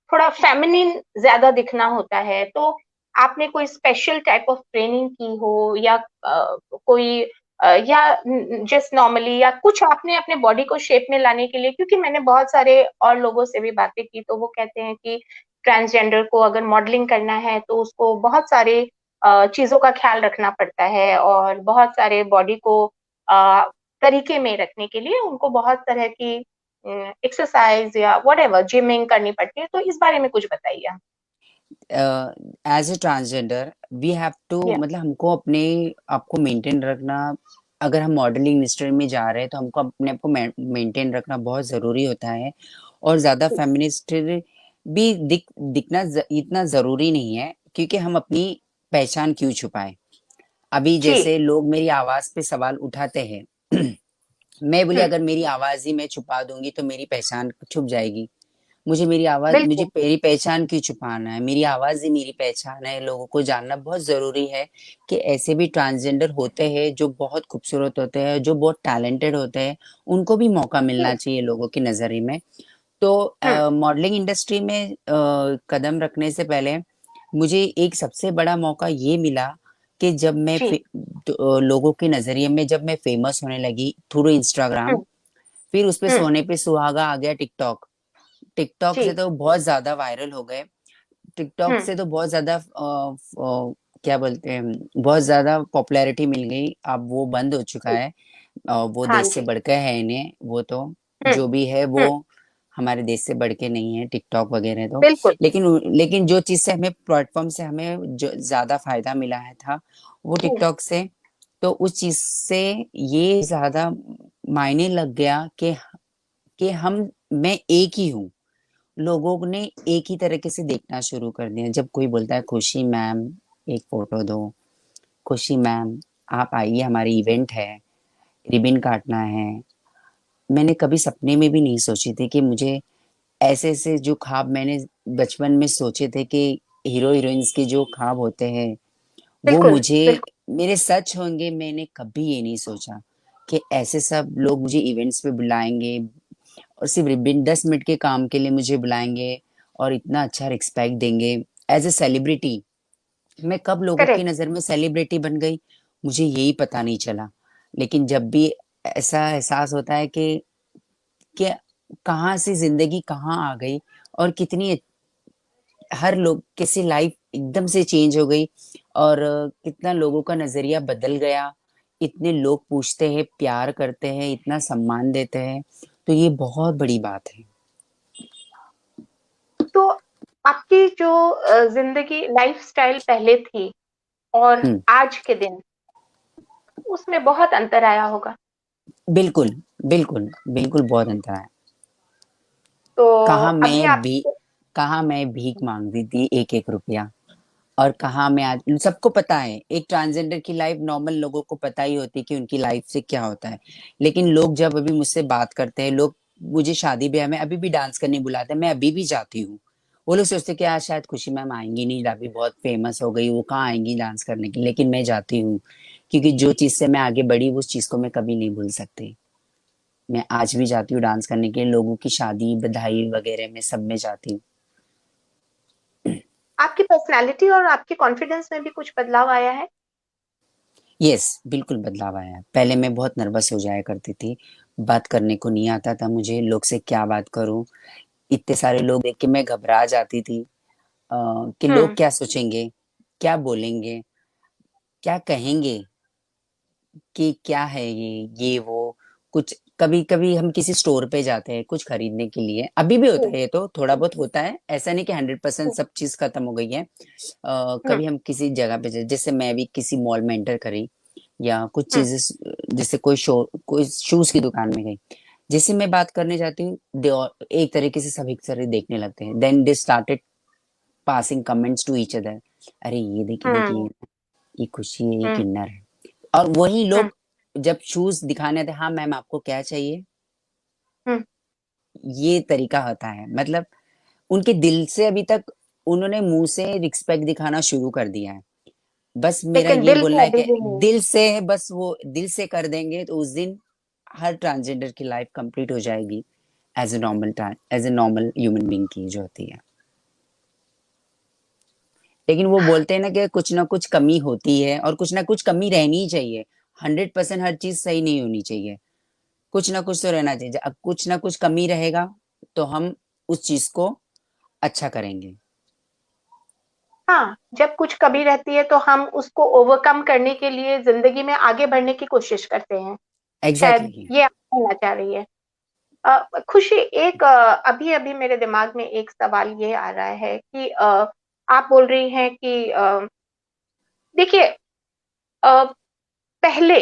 थोड़ा फेमिनिन ज्यादा दिखना होता है। तो आपने कोई स्पेशल टाइप ऑफ ट्रेनिंग की हो या कोई या जस्ट नॉर्मली, या कुछ आपने अपने बॉडी को शेप में लाने के लिए, क्योंकि मैंने बहुत सारे और लोगों से भी बातें की तो वो कहते हैं कि ट्रांसजेंडर को अगर मॉडलिंग करना है तो उसको बहुत सारे चीजों का ख्याल रखना पड़ता है, और बहुत सारे बॉडी को तरीके में रखने के लिए उनको बहुत तरह की एक्सरसाइज या व्हाटएवर जिमिंग करनी पड़ती है। तो इस बारे में कुछ बताइए। As a transgender we have to, या मतलब हमको अपने आप को मेंटेन रखना। अगर हम मॉडलिंग इंडस्ट्री में जा रहे हैं तो हमको अपने आप को मेंटेन रखना बहुत जरूरी होता है। और ज्यादा फेमिनिस्ट भी दिखना इतना जरूरी नहीं है, क्योंकि हम अपनी पहचान क्यों छुपाएं। अभी जी जैसे लोग मेरी आवाज पे सवाल उठाते हैं मैं बोली हम्म, अगर मेरी आवाज ही मैं छुपा दूंगी तो मेरी पहचान छुप जाएगी। मुझे मेरी आवाज, मुझे बिल्कुल मेरी पहचान क्यों छुपाना है? मेरी आवाज ही मेरी पहचान है। लोगों को जानना बहुत जरूरी है कि ऐसे भी ट्रांसजेंडर होते हैं जो बहुत खूबसूरत होते हैं, जो बहुत टैलेंटेड होते हैं। उनको भी मौका मिलना जी चाहिए लोगों की नजर में। तो हम्म, मॉडलिंग इंडस्ट्री में कदम रखने से पहले मुझे एक सबसे बड़ा मौका ये मिला कि जब मैं जी लोगों के नजरिए में जब मैं फेमस होने लगी थ्रू इंस्टाग्राम। हम्म, फिर उस पे हम्म, सोने पे सुहागा आ गया टिकटॉक। टिकटॉक से जी तो बहुत ज्यादा वायरल हो गए। टिकटॉक हम्म, से तो बहुत ज्यादा क्या बोलते हैं, बहुत ज्यादा पॉपुलैरिटी मिल गई। अब वो बंद हो चुका जी है। वो हाँ देश से जी बढ़कर है इन्हें, वो तो हम्म, जो भी है वो हम्म, हमारे देश से बढ़ के नहीं है टिकटॉक वगैरह तो। बिल्कुल लेकिन लेकिन जो चीज से हमें प्लेटफॉर्म से हमें जो ज्यादा फायदा मिला है था वो जी टिकटॉक से। तो उस चीज से ये ज्यादा मायने लग गया कि हम, मैं एक ही हूँ। लोगों ने एक ही तरीके से देखना शुरू कर दिया। जब कोई बोलता है खुशी मैम एक फोटो दो, खुशी मैम आप आइए हमारी इवेंट है, रिबन काटना है। मैंने कभी सपने में भी नहीं सोची थी कि मुझे ऐसे ऐसे जो ख्वाब मैंने बचपन में सोचे थे कि हीरो हीरोइंस के जो ख्वाब होते हैं वो बिल्कुल मुझे बिल्कुल मेरे सच होंगे। मैंने कभी ये नहीं सोचा कि ऐसे सब लोग मुझे इवेंट्स पे बुलाएंगे और सिर्फ रिबन 10 मिनट के काम के लिए मुझे बुलाएंगे और इतना अच्छा रिस्पेक्ट देंगे एज ए सेलिब्रिटी। मैं कब लोगों की करेक्ट नजर में सेलिब्रिटी बन गई मुझे यही पता नहीं चला। लेकिन जब भी ऐसा एहसास होता है कि कहाँ से जिंदगी कहाँ आ गई और कितनी हर लोग कैसी लाइफ एकदम से चेंज हो गई और कितना लोगों का नजरिया बदल गया। इतने लोग पूछते हैं, प्यार करते हैं, इतना सम्मान देते हैं। तो ये बहुत बड़ी बात है। तो आपकी जो जिंदगी लाइफस्टाइल पहले थी और हम्म। आज के दिन, उसमें बहुत अंतर आया होगा। बिल्कुल, बिल्कुल, बिल्कुल बहुत अंतर है। तो कहाँ अभी मैं आप भी कहाँ मैं भीख मांगती थी एक एक रुपया, और कहाँ मैं आज। सबको पता है एक ट्रांसजेंडर की लाइफ, नॉर्मल लोगों को पता ही होती है कि उनकी लाइफ से क्या होता है। लेकिन लोग जब अभी मुझसे बात करते हैं, लोग मुझे शादी ब्याह में अभी भी डांस करने बुलाते हैं, मैं अभी भी जाती हूँ। वो लोग सोचते हैं कि आज शायद खुशी मैम आएंगी नहीं, अभी बहुत फेमस हो गई, वो कहाँ आएंगी डांस करने के लिए। लेकिन मैं जाती हूँ क्योंकि जो चीज से मैं आगे बढ़ी उस चीज को मैं कभी नहीं भूल सकती। मैं आज भी जाती हूँ डांस करने के लिए, लोगों की शादी बधाई वगैरह में सब में जाती हूँ। आपकी पर्सनालिटी और आपके कॉन्फिडेंस में भी कुछ बदलाव आया है? यस, बिल्कुल बदलाव आया है। पहले मैं बहुत नर्वस हो जाया करती थी, बात करने को नहीं आता था मुझे, लोग से क्या बात करूं। इतने सारे लोग देख के मैं घबरा जाती थी कि लोग हम्म, क्या सोचेंगे, क्या बोलेंगे, क्या कहेंगे, कि क्या है ये वो। कुछ कभी कभी हम किसी स्टोर पे जाते हैं कुछ खरीदने के लिए, अभी भी होता जी, है, ये तो थोड़ा बहुत होता है, ऐसा नहीं कि 100% जी, सब चीज खत्म हो गई है। हम्म, कभी हम किसी जगह पे जैसे मैं भी किसी मॉल में एंटर करी या कुछ हम्म, चीजें, जैसे कोई शूज की दुकान में गई, जैसे मैं बात करने जाती हूँ एक तरीके से सभी तरह देखने लगते हैं। Then they started passing comments to each other. अरे ये देखिए हम्म, देखिए, ये खुशी है, ये हम्म, किन्नर है। और वही हम्म, लोग जब शूज दिखाने आते, हाँ मैम आपको क्या चाहिए, हम्म, ये तरीका होता है। मतलब उनके दिल से अभी तक उन्होंने मुंह से रिस्पेक्ट दिखाना शुरू कर दिया है। बस मेरा लेकिन ये दिल बोलना से है अभी कि भी नहीं। दिल से है, बस वो दिल से कर देंगे तो उस दिन हर ट्रांसजेंडर की लाइफ कंप्लीट हो जाएगी as a normal time, as a normal human being की जो होती है। लेकिन वो बोलते हैं ना कि कुछ ना कुछ कमी होती है और कुछ ना कुछ कमी रहनी ही चाहिए। 100% हर चीज सही नहीं होनी चाहिए, कुछ ना कुछ तो रहना चाहिए। अब कुछ ना कुछ कमी रहेगा तो हम उस चीज को अच्छा करेंगे। हाँ, जब कुछ कमी रहती है तो हम उसको ओवरकम करने के लिए ज़िंदगी में आगे बढ़ने की कोशिश करते हैं। शायद एग्जैक्टली। ये आप कहना चाह रही है। खुशी, एक अभी-अभी मेरे दिमाग में एक सवाल ये आ रहा है कि आप बोल रही हैं कि देखिए, पहले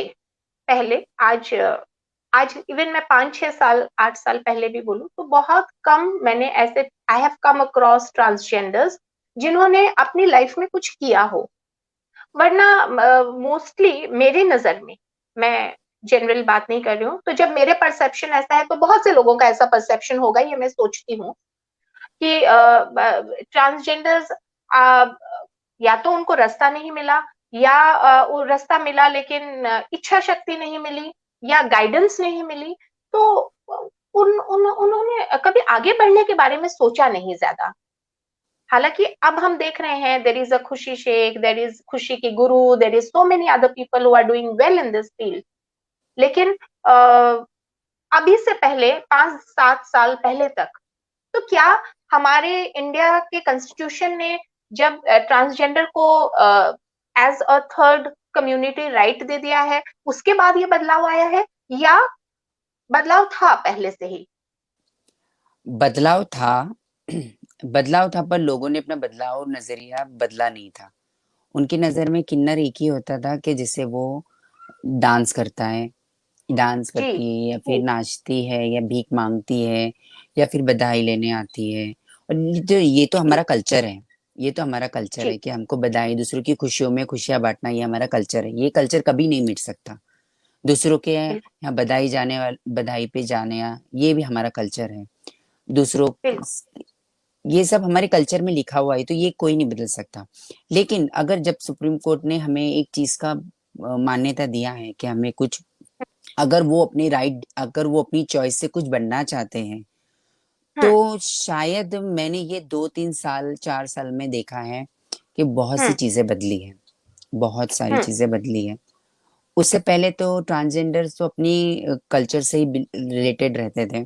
पहले आज इवन मैं 5-6 साल, 8 साल पहले भी बोलूँ तो बहुत कम मैंने ऐसे I have come across transgenders जिन्होंने अपनी लाइफ में कुछ किया हो। वरना मोस्टली मेरी नज़र में, मैं जनरल बात नहीं कर रही हूँ, तो जब मेरे परसेप्शन ऐसा है तो बहुत से लोगों का ऐसा परसेप्शन होगा, ये मैं सोचती हूँ कि ट्रांसजेंडर्स या तो उनको रास्ता नहीं मिला, या वो रास्ता मिला लेकिन इच्छा शक्ति नहीं मिली, या गाइडेंस नहीं मिली, तो उन्होंने कभी आगे बढ़ने के बारे में सोचा नहीं ज्यादा। हालांकि अब हम देख रहे हैं देयर इज अ खुशी शेख, देयर इज खुशी की गुरु, there is so many other people who are doing well in this field. लेकिन अभी से पहले 5-7 साल पहले तक, तो क्या हमारे इंडिया के कॉन्स्टिट्यूशन ने जब ट्रांसजेंडर को as a third community right दे दिया है, उसके बाद ये बदलाव आया है, या बदलाव था पहले से ही? बदलाव था। बदलाव था, पर लोगों ने अपना बदलाव नजरिया बदला नहीं था। उनकी नजर में किन्नर एक ही होता था कि जिसे वो डांस करता है, डांस जी, करती है, या फिर जी, नाचती है, या भीख मांगती है, या फिर बधाई लेने आती है। और ये तो जी, हमारा कल्चर है। ये तो हमारा कल्चर है जी, कि हमको बधाई, दूसरों की खुशियों में खुशियां बांटना, ये हमारा कल्चर है। ये कल्चर कभी नहीं मिट सकता। दूसरों के बिल्कुल, यहाँ बधाई पे जाने ये भी हमारा कल्चर है। दूसरों, बिल्कुल, ये सब हमारे कल्चर में लिखा हुआ है, तो ये कोई नहीं बदल सकता। लेकिन अगर जब सुप्रीम कोर्ट ने हमें एक चीज का मान्यता दिया है कि हमें कुछ, अगर वो अपनी चॉइस से कुछ बनना चाहते हैं, हम्म, तो शायद मैंने ये 2-3 साल 4 साल में देखा है कि बहुत सी हम्म, चीजें बदली हैं। बहुत सारी हम्म, चीजें बदली हैं। उससे पहले तो ट्रांसजेंडर्स तो अपनी कल्चर से ही रिलेटेड रहते थे।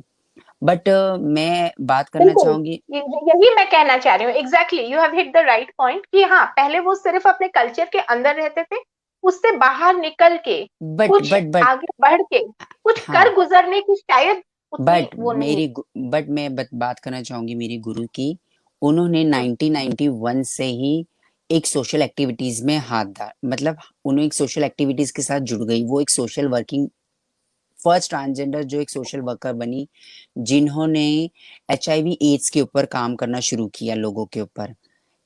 बट मैं बात करना बिल्कुल। चाहूंगी। यही मैं कहना चाह रही हूँ, exactly you have hit the right point कि हाँ, पहले वो सिर्फ अपने कल्चर के अंदर रहते थे, उससे बाहर निकल के बट कुछ बट बट आगे बढ़ के कुछ हाँ, कर गुजरने की शायद उतनी बट वो नहीं। मेरी बट मैं बात करना चाहूंगी मेरी गुरु की। उन्होंने हम्म, 1991 से ही एक सोशल एक्टिविटीज में हाथ डाल, मतलब उन्होंने एक सोशल एक्टिविटीज के साथ जुड़ गई। वो एक सोशल वर्किंग, फर्स्ट ट्रांसजेंडर जो एक सोशल वर्कर बनी, जिन्होंने HIV एड्स के ऊपर काम करना शुरू किया, लोगों के ऊपर,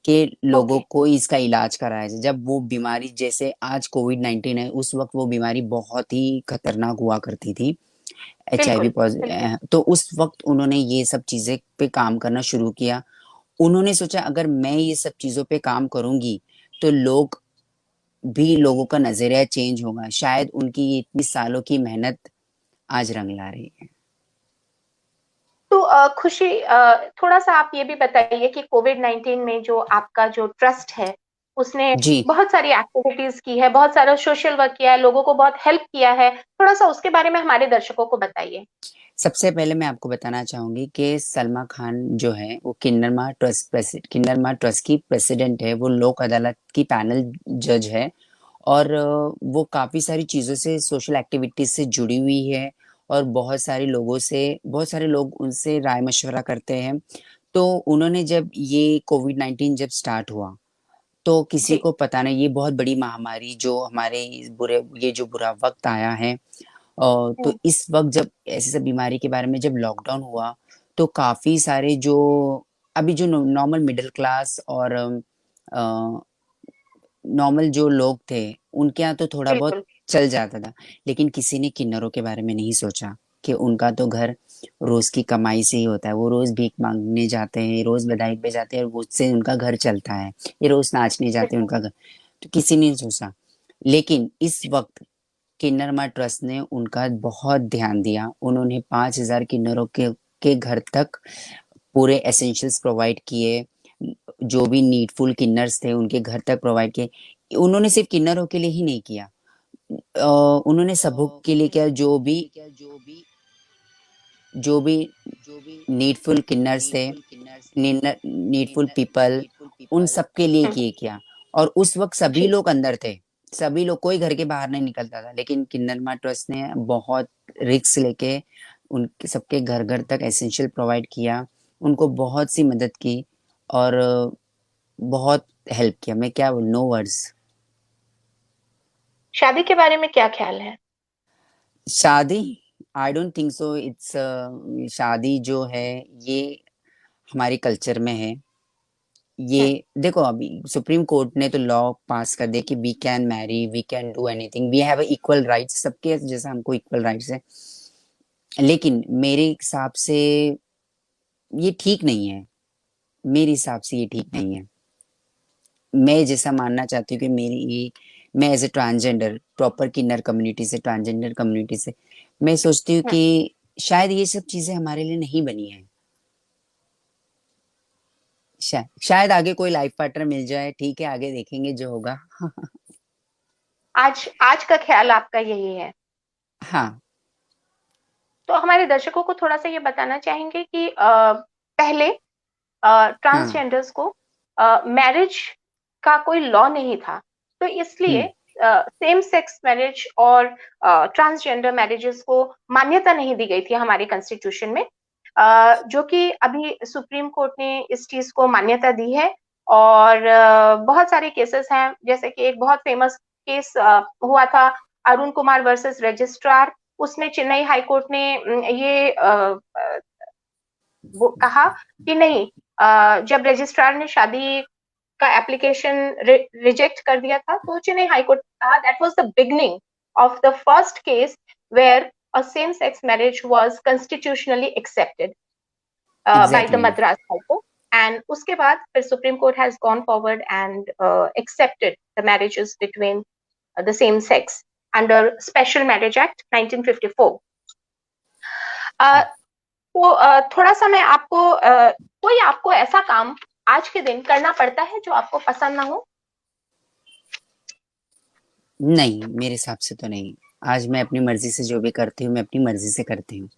कि लोगों ओके, को इसका इलाज कराया जाए। जब वो बीमारी, जैसे आज कोविड-19 है, उस वक्त वो बीमारी बहुत ही खतरनाक हुआ करती थी, HIV बिल्कुल, बिल्कुल, पॉजिटिव। तो उस वक्त उन्होंने ये सब चीजें पे काम करना शुरू किया। उन्होंने सोचा अगर मैं ये सब चीजों पे काम करूंगी तो लोगों का नजरिया चेंज होगा। शायद उनकी ये इतनी सालों की मेहनत आज रंग ला रही है। तो खुशी, थोड़ा सा आप ये भी बताइए कि कोविड-19 में जो आपका जो ट्रस्ट है, उसने जी। बहुत सारी एक्टिविटीज की है, बहुत सारा सोशल वर्क किया है, लोगों को बहुत हेल्प किया है, थोड़ा सा उसके बारे में हमारे दर्शकों को बताइए। सबसे पहले मैं आपको बताना चाहूंगी कि सलमा खान जो है वो किन्नरमा ट्रस्ट की प्रेसिडेंट है। वो लोक अदालत की पैनल जज है। और वो काफी सारी चीजों से, सोशल एक्टिविटीज से जुड़ी हुई है। और बहुत सारे लोग उनसे राय मशवरा करते हैं। तो उन्होंने, जब ये कोविड-19 जब स्टार्ट हुआ, तो किसी जी, को पता नहीं, ये बहुत बड़ी महामारी जो हमारे ये जो बुरा वक्त आया है। तो हम्म, इस वक्त जब ऐसी सब बीमारी के बारे में जब लॉकडाउन हुआ, तो काफी सारे जो अभी जो नॉर्मल मिडिल क्लास और नॉर्मल जो लोग थे, उनके यहाँ तो थोड़ा बहुत बिल्कुल, चल जाता था। लेकिन किसी ने किन्नरों के बारे में नहीं सोचा कि उनका तो घर रोज की कमाई से ही होता है। वो रोज भीख मांगने जाते हैं, रोज बधाई पे जाते हैं, और उससे उनका घर चलता है। ये रोज नाचने जाते हैं, बिल्कुल, उनका घर। तो किसी ने नहीं सोचा। लेकिन इस वक्त किन्नरमा ट्रस्ट ने उनका बहुत ध्यान दिया। उन्होंने 5,000 किन्नरों के घर तक पूरे एसेंशियल्स प्रोवाइड किए। जो भी नीडफुल किन्नर्स थे उनके घर तक प्रोवाइड किए। उन्होंने सिर्फ किन्नरों के लिए ही नहीं किया, उन्होंने सबक के लिए क्या, जो भी नीडफुल किन्नर्स थे, नीडफुल पीपल, उन सब के लिए हम्म, किए किया। और उस वक्त सभी जी। लोग अंदर थे, सभी लोग, कोई घर के बाहर नहीं निकलता था, लेकिन किन्नर ट्रस्ट ने बहुत रिस्क लेके उनके सबके घर घर तक एसेंशियल प्रोवाइड किया, उनको बहुत सी मदद की, और बहुत हेल्प किया। मैं क्या बोलूं, नो वर्ड्स। शादी के बारे में क्या ख्याल है? शादी, I don't think so it's, शादी जो है ये हमारे कल्चर में है। हम्म, ये देखो, अभी सुप्रीम कोर्ट ने तो लॉ पास कर दिया कि we can marry, we can do anything, we have equal rights, सबके जैसा हमको इक्वल राइट्स है। लेकिन मेरे हिसाब से ये ठीक नहीं है, मेरे हिसाब से ये ठीक नहीं है। मैं जैसा मानना चाहती हूँ कि मेरी ये, मैं एज ए ट्रांसजेंडर, प्रॉपर किन्नर कम्युनिटी से, ट्रांसजेंडर कम्युनिटी से, मैं सोचती हूँ हम्म। कि शायद ये सब चीजें हमारे लिए नहीं बनी है। शायद आगे कोई लाइफ पार्टनर मिल जाए, ठीक है, आगे देखेंगे जो होगा। आज आज का ख्याल आपका यही है? हाँ। तो हमारे दर्शकों को थोड़ा सा ये बताना चाहेंगे कि पहले हाँ। ट्रांसजेंडर्स को मैरिज का कोई लॉ नहीं था, तो इसलिए हम्म। सेम सेक्स मैरिज और ट्रांसजेंडर मैरिजेस को मान्यता नहीं दी गई थी हमारे कॉन्स्टिट्यूशन में, जो कि अभी सुप्रीम कोर्ट ने इस चीज को मान्यता दी है। और बहुत सारे केसेस हैं, जैसे कि एक बहुत फेमस केस हुआ था, अरुण कुमार वर्सेस रजिस्ट्रार। उसमें चेन्नई हाई कोर्ट ने ये वो कहा कि नहीं, जब रजिस्ट्रार ने शादी का एप्लीकेशन रिजेक्ट कर दिया था, तो चेन्नई हाईकोर्ट कहा that was the beginning of the first case where a same sex marriage was constitutionally accepted by the exactly. Madras high court. And उसके बाद फिर supreme court has gone forward and accepted the marriages between the same sex under special marriage act 1954। तो थोड़ा सा मैं आपको कोई आपको ऐसा काम आज के दिन करना पड़ता है जो आपको पसंद ना हो? नहीं, मेरे हिसाब से तो नहीं। आज मैं अपनी मर्जी से जो भी करती हूँ, मैं अपनी मर्जी से करती हूँ।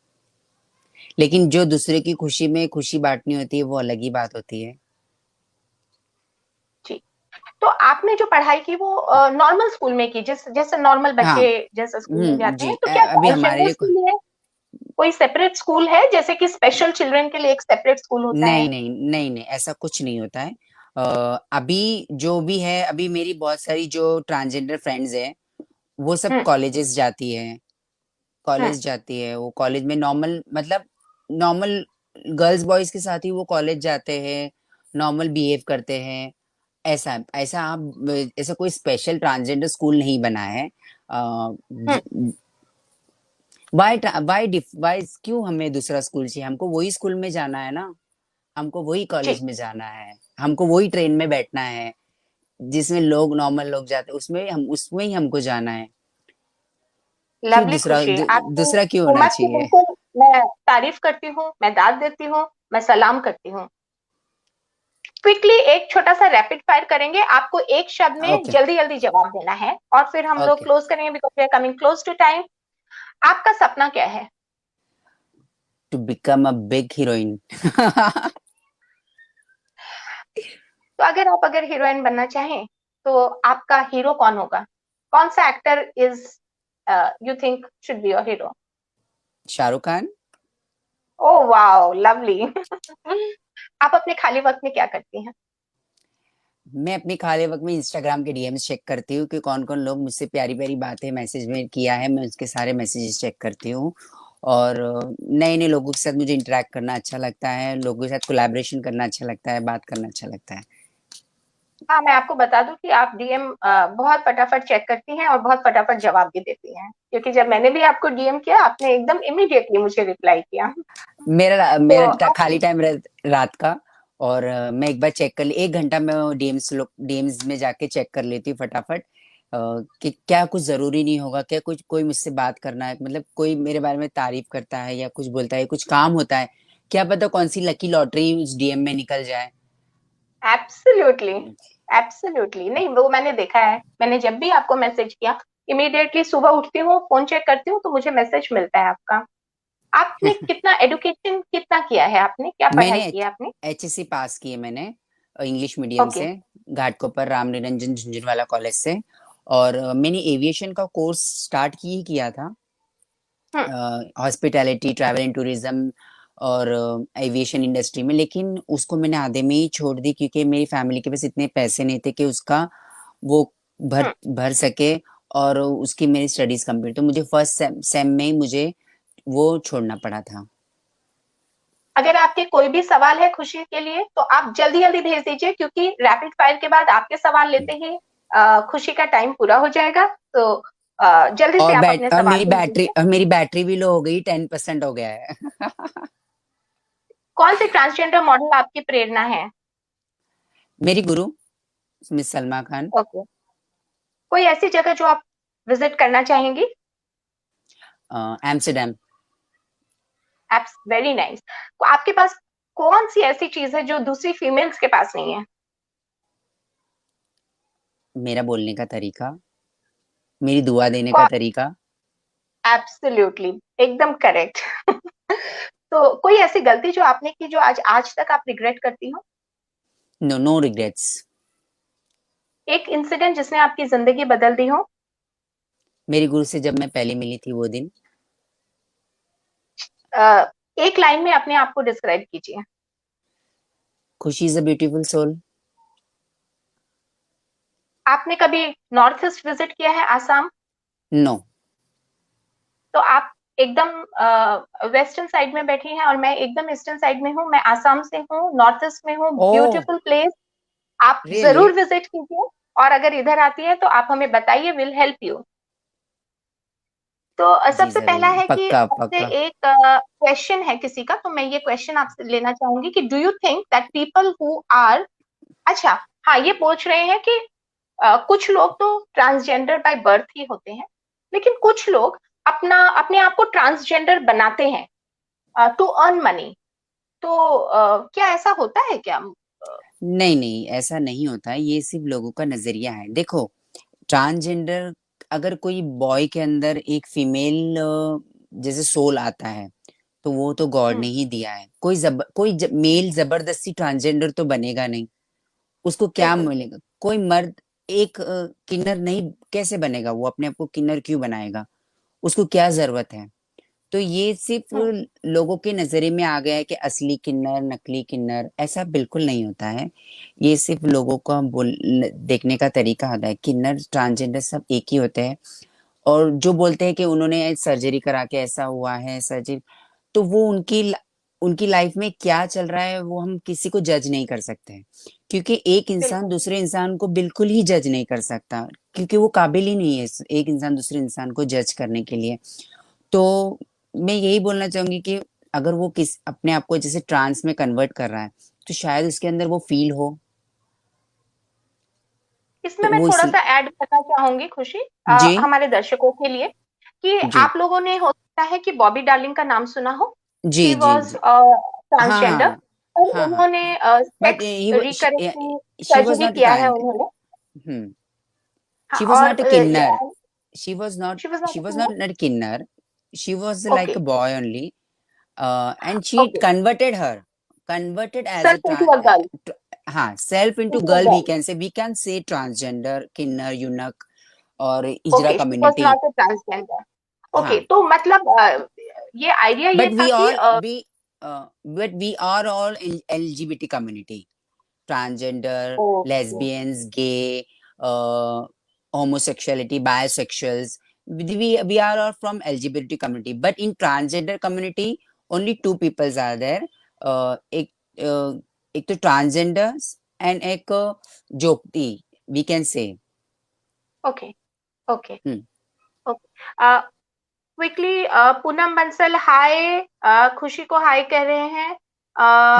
लेकिन जो दूसरे की खुशी में खुशी बांटनी होती है, वो अलग ही बात होती है। जी। तो आपने जो पढ़ाई की वो नॉर्मल स्कूल में की, जिस जैसे नॉर्मल हाँ। बच्चे जैसे स्कूल में जाते जी, हैं, तो क्या अभी हमारे ट्रांसजेंडर्स लिए के लिए कोई सेपरेट स्कूल है, जैसे कि स्पेशल चिल्ड्रन के लिए एक सेपरेट स्कूल होता नहीं है? नहीं नहीं नहीं, ऐसा कुछ नहीं होता है। अभी जो भी है, अभी मेरी बहुत सारी जो ट्रांसजेंडर फ्रेंड्स हैं, वो सब हम्म, कॉलेजेस जाती है, हम्म, कॉलेज जाती है, वो कॉलेज में नॉर्मल, मतलब नॉर्मल गर्ल्स बॉयज के साथ ही वो कॉलेज जाते हैं, नॉर्मल बिहेव करते हैं। ऐसा ऐसा आप, ऐसा कोई स्पेशल ट्रांसजेंडर स्कूल नहीं बना है। हम्म, वाई वाई वाई क्यों हमें दूसरा स्कूल चाहिए? हमको वही स्कूल में जाना है ना, हमको वही जी। कॉलेज में जाना है, हमको वही ट्रेन में बैठना है जिसमें लोग, नॉर्मल लोग जाते हैं, उसमें हम, उसमें ही हमको जाना है। क्यों लवली दूसरा खुशी, आपकी दूसरा क्यों होना हिम्मत की चाहिए? बिल्कुल मैं तारीफ करती हूँ, मैं दाद देती हूँ, मैं सलाम करती हूँ। क्विकली एक छोटा सा रैपिड फायर करेंगे, आपको एक शब्द में ओके। जल्दी जल्दी जवाब देना है और फिर हम लोग ओके। क्लोज करेंगे, because we are coming close to time. आपका सपना क्या है? To become a big heroine. तो अगर हीरोइन बनना चाहें, तो आपका हीरो कौन होगा? कौन सा actor is you think should be your hero? Shahrukh Khan. Oh wow, lovely. आप अपने खाली वक्त में क्या करती हैं? मैं अपने खाली वक्त में इंस्टाग्राम के डीएम्स चेक करती हूँ कि कौन कौन लोग मुझसे प्यारी प्यारी बातें मैसेज में किया है, मैं उसके सारे मैसेजेस चेक करती हूँ। और नए नए लोगों के साथ मुझे इंटरेक्ट करना अच्छा लगता है, लोगों के साथ कोलैबोरेशन करना अच्छा लगता है, बात करना अच्छा लगता है। हाँ, मैं आपको बता दूं कि आप डीएम बहुत फटाफट चेक करती हैं और बहुत फटाफट जवाब भी देती हैं, क्योंकि जब मैंने भी आपको डीएम किया, आपने एकदम इमीडिएटली मुझे रिप्लाई किया। मेरा तो मेरा खाली टाइम रात का, और मैं एक बार चेक कर ली, 1 घंटा मैं डीएम्स में जाके चेक कर लेती हूँ फटाफट। कि क्या कुछ जरूरी नहीं होगा, क्या कुछ कोई मुझसे बात करना है, मतलब कोई मेरे बारे में तारीफ करता है या कुछ बोलता है, कुछ काम होता है, क्या पता कौन सी लकी लॉटरी उस डीएम में निकल जाए। एब्सोल्युटली, एब्सोल्युटली नहीं, वो मैंने देखा है, मैंने जब भी आपको मैसेज किया, इमीडिएटली सुबह उठती हूँ, फोन चेक करती हूँ तो मुझे मैसेज मिलता है आपका। आपने कितना एडुकेशन कितना किया है, आपने क्या पढ़ाई मैंने की है आपने? HSC पास की है मैंने, इंग्लिश मीडियम ओके। से, घाटकोपर राम निरंजन झुंझुनवाला कॉलेज से। और मैंने एविएशन का कोर्स स्टार्ट ही किया था, हम्म। हॉस्पिटैलिटी, ट्रैवल एंड टूरिज्म और एविएशन इंडस्ट्री में, लेकिन उसको मैंने आधे में ही छोड़ दी क्योंकि मेरी फैमिली के पास इतने पैसे नहीं थे कि उसका वो भर हम्म। भर सके और उसकी मेरी स्टडीज कंप्लीट, तो मुझे फर्स्ट सेम में ही मुझे वो छोड़ना पड़ा था। अगर आपके कोई भी सवाल है खुशी के लिए तो आप जल्दी जल्दी भेज दीजिए, क्योंकि रैपिड फायर के बाद आपके सवाल लेते ही खुशी का टाइम पूरा हो जाएगा। तो जल्दी से और आप अपने सवाल भेज दीजिए। मेरी बैटरी भी लो हो गई, 10% हो गया है। कौन से ट्रांसजेंडर मॉडल आपकी प्रेरणा है? मेरी गुरु मिस सलमा खान। ओके। कोई ऐसी जगह जो आप विजिट करना चाहेंगी? एम्स्टर्डम। Apps very nice. तो आपके पास कौन सी ऐसी चीज है जो दूसरी फीमेल्स के पास नहीं है? मेरा बोलने का तरीका, मेरी दुआ देने का तरीका। एब्सोल्युटली, एकदम करेक्ट। तो कोई ऐसी गलती जो आपने की जो आज आज तक आप रिग्रेट करती हो? No, no regrets. एक इंसिडेंट जिसने आपकी जिंदगी बदल दी हो? मेरी गुरु से जब मैं पहले मिली थी वो दिन। एक लाइन में अपने आप को डिस्क्राइब कीजिए। खुशी इज अ ब्यूटीफुल सोल। आपने कभी नॉर्थ ईस्ट विजिट किया है, आसाम? नो। तो आप एकदम वेस्टर्न साइड में बैठी हैं और मैं एकदम ईस्टर्न साइड में हूँ, मैं आसाम से हूँ, नॉर्थ ईस्ट में हूँ, ओ, ब्यूटीफुल प्लेस। आप रियली? जरूर विजिट कीजिए। और अगर इधर आती है तो आप हमें बताइए, विल हेल्प यू। तो जी सबसे पहला जरूर, है कि पक्का आपसे पक्का। एक क्वेश्चन है किसी का, तो मैं ये क्वेश्चन आपसे लेना चाहूंगी कि do you think that people who are, अच्छा, हाँ, ये पूछ रहे हैं कि कुछ लोग तो ट्रांसजेंडर बाय बर्थ ही होते हैं, लेकिन कुछ लोग अपने आप को ट्रांसजेंडर बनाते हैं टू अर्न मनी। तो क्या ऐसा होता है क्या? नहीं नहीं, ऐसा नहीं होता है, ये सिर्फ लोगों का नजरिया है। देखो, ट्रांसजेंडर, अगर कोई बॉय के अंदर एक फीमेल जैसे सोल आता है तो वो तो गॉड हम्म। ने ही दिया है। मेल जबरदस्ती ट्रांसजेंडर तो बनेगा नहीं। उसको क्या बिल्कुल। मिलेगा? कोई मर्द एक किन्नर नहीं कैसे बनेगा? वो अपने आप को किन्नर क्यों बनाएगा? उसको क्या जरूरत है? तो ये सिर्फ हम्म। लोगों के नजरे में आ गया है कि असली किन्नर, नकली किन्नर, ऐसा बिल्कुल नहीं होता है। ये सिर्फ लोगों का देखने का तरीका होता है। किन्नर, ट्रांसजेंडर सब एक ही होते हैं। और जो बोलते हैं कि उन्होंने सर्जरी करा के ऐसा हुआ है, सर्जरी, तो वो उनकी लाइफ में क्या चल रहा है वो हम किसी को जज नहीं कर सकते हैं। क्योंकि एक इंसान बिल्कुल। दूसरे इंसान को बिल्कुल ही जज नहीं कर सकता, क्योंकि वो काबिल ही नहीं है एक इंसान दूसरे इंसान को जज करने के लिए। तो मैं यही बोलना चाहूंगी कि अगर वो अपने आप को जैसे ट्रांस में कन्वर्ट कर रहा है तो शायद उसके अंदर वो फील हो। इसमें तो मैं वो थोड़ा इसी। सा ऐड करना चाहूंगी खुशी, जी हमारे दर्शकों के लिए, कि जी आप लोगों ने, हो सकता है कि बॉबी डार्लिंग का नाम सुना हो। जी शी जी वॉज जी। हाँ ट्रांसजेंडर हाँ और हाँ हाँ। उन्होंने but sex recorrection she was surgery not किया है काइंड। उन्होंने। हाँ, She was और not a kinner. She was not. She was She not was not a kinner. She was okay. like a boy only. And she okay. converted as a self into a girl. self into into a girl. Girl. We can say transgender, kinner, eunuch, और इजरा okay, she was community. Not a transgender. Okay, हाँ, तो मतलब ये idea ये but था we कि all we are all in LGBT community. Transgender, okay. lesbians, gay, homosexuality, bisexuals. We are all from LGBT community, but in transgender community, only two peoples are there. एक एक तो transgenders and एक जोगती, we can say. Okay. Okay. Hmm. Okay. Quickly, Poonam Bansal hi, Khushi को hi कह रहे हैं।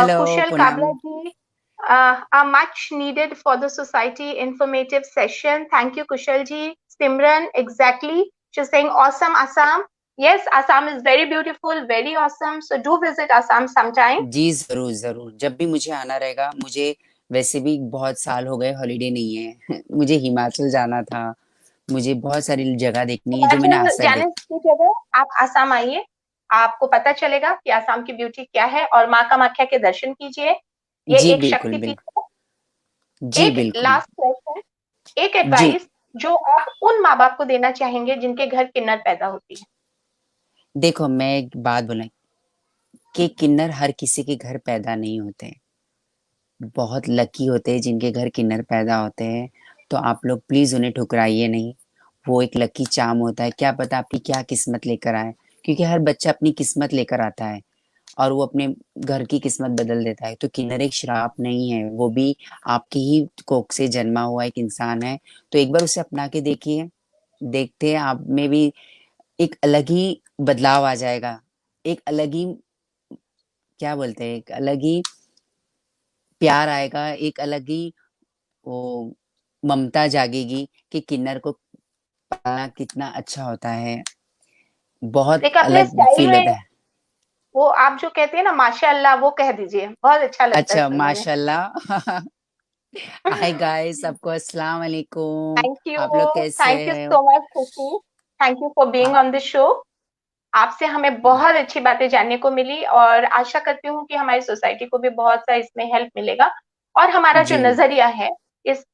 Hello Kushal Poonam. Kabla ji, a much needed for the society informative session. Thank you, Kushal ji. Simran, exactly. She's saying awesome Assam. Yes, Assam is very beautiful, very awesome. So do visit Assam sometime. जी जरूर जरूर, जब भी मुझे आना रहेगा। मुझे वैसे भी बहुत साल हो गए हॉलीडे नहीं है। मुझे हिमाचल जाना था, मुझे बहुत सारी जगह देखनी है जो मैंने आज हिमाचल तक जाने देखी। की जगह आप आसाम आइए, आपको पता चलेगा कि आसाम की ब्यूटी क्या है, और माँ कामाख्या के दर्शन कीजिए। ये जी एक बिल्कुल शक्ति पीठ बिल्कुल। है। जी एक बिल्कुल। लास्ट क्वेश्चन, एक जी एडवाइस जो आप उन माँ बाप को देना चाहेंगे जिनके घर किन्नर पैदा होती है। देखो, मैं एक बात बोला कि किन्नर हर किसी के घर पैदा नहीं होते। बहुत लकी होते हैं जिनके घर किन्नर पैदा होते हैं। तो आप लोग प्लीज उन्हें ठुकराइए नहीं। वो एक लकी चार्म होता है, क्या पता आपकी क्या किस्मत लेकर आए। क्योंकि हर बच्चा अपनी किस्मत लेकर आता है और वो अपने घर की किस्मत बदल देता है। तो किन्नर एक श्राप नहीं है, वो भी आपकी ही कोख से जन्मा हुआ एक इंसान है। तो एक बार उसे अपना के देखिए। देखते हैं आप में भी एक अलग ही बदलाव आ जाएगा। एक अलग ही, क्या बोलते हैं, एक अलग ही प्यार आएगा, एक अलग ही वो ममता जागेगी कि किन्नर को पालना कितना अच्छा होता है। बहुत एक अपने अलग स्टाइल फील होता में, है। वो आप जो कहते हैं ना माशाअल्लाह, वो कह दीजिए, बहुत अच्छा लगता है अच्छा, सुनने में। माशाल्लाह। हाय गाइस, सबको अस्सलाम वालेकुम। थैंक यू, आप लोग कैसे थैंक यू हैं? सो मच खुशी, थैंक यू फॉर बीइंग आ- ऑन द शो। आपसे हमें बहुत अच्छी बातें जानने को मिली, और आशा करती हूँ कि हमारी सोसाइटी को भी बहुत सा इसमें हेल्प मिलेगा, और हमारा जो जी नजरिया है इस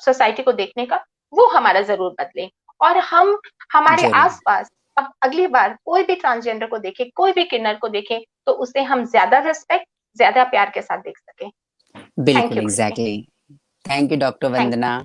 सोसाइटी को देखने का, वो हमारा जरूर बदले। और हम हमारे जरूर। आसपास अब अगली बार कोई भी ट्रांसजेंडर को देखे, कोई भी किन्नर को देखे, तो उसे हम ज्यादा रिस्पेक्ट, ज्यादा प्यार के साथ देख सके। थैंक बिल्कुल यू खुशी। Exactly. Thank you doctor thank Vandana.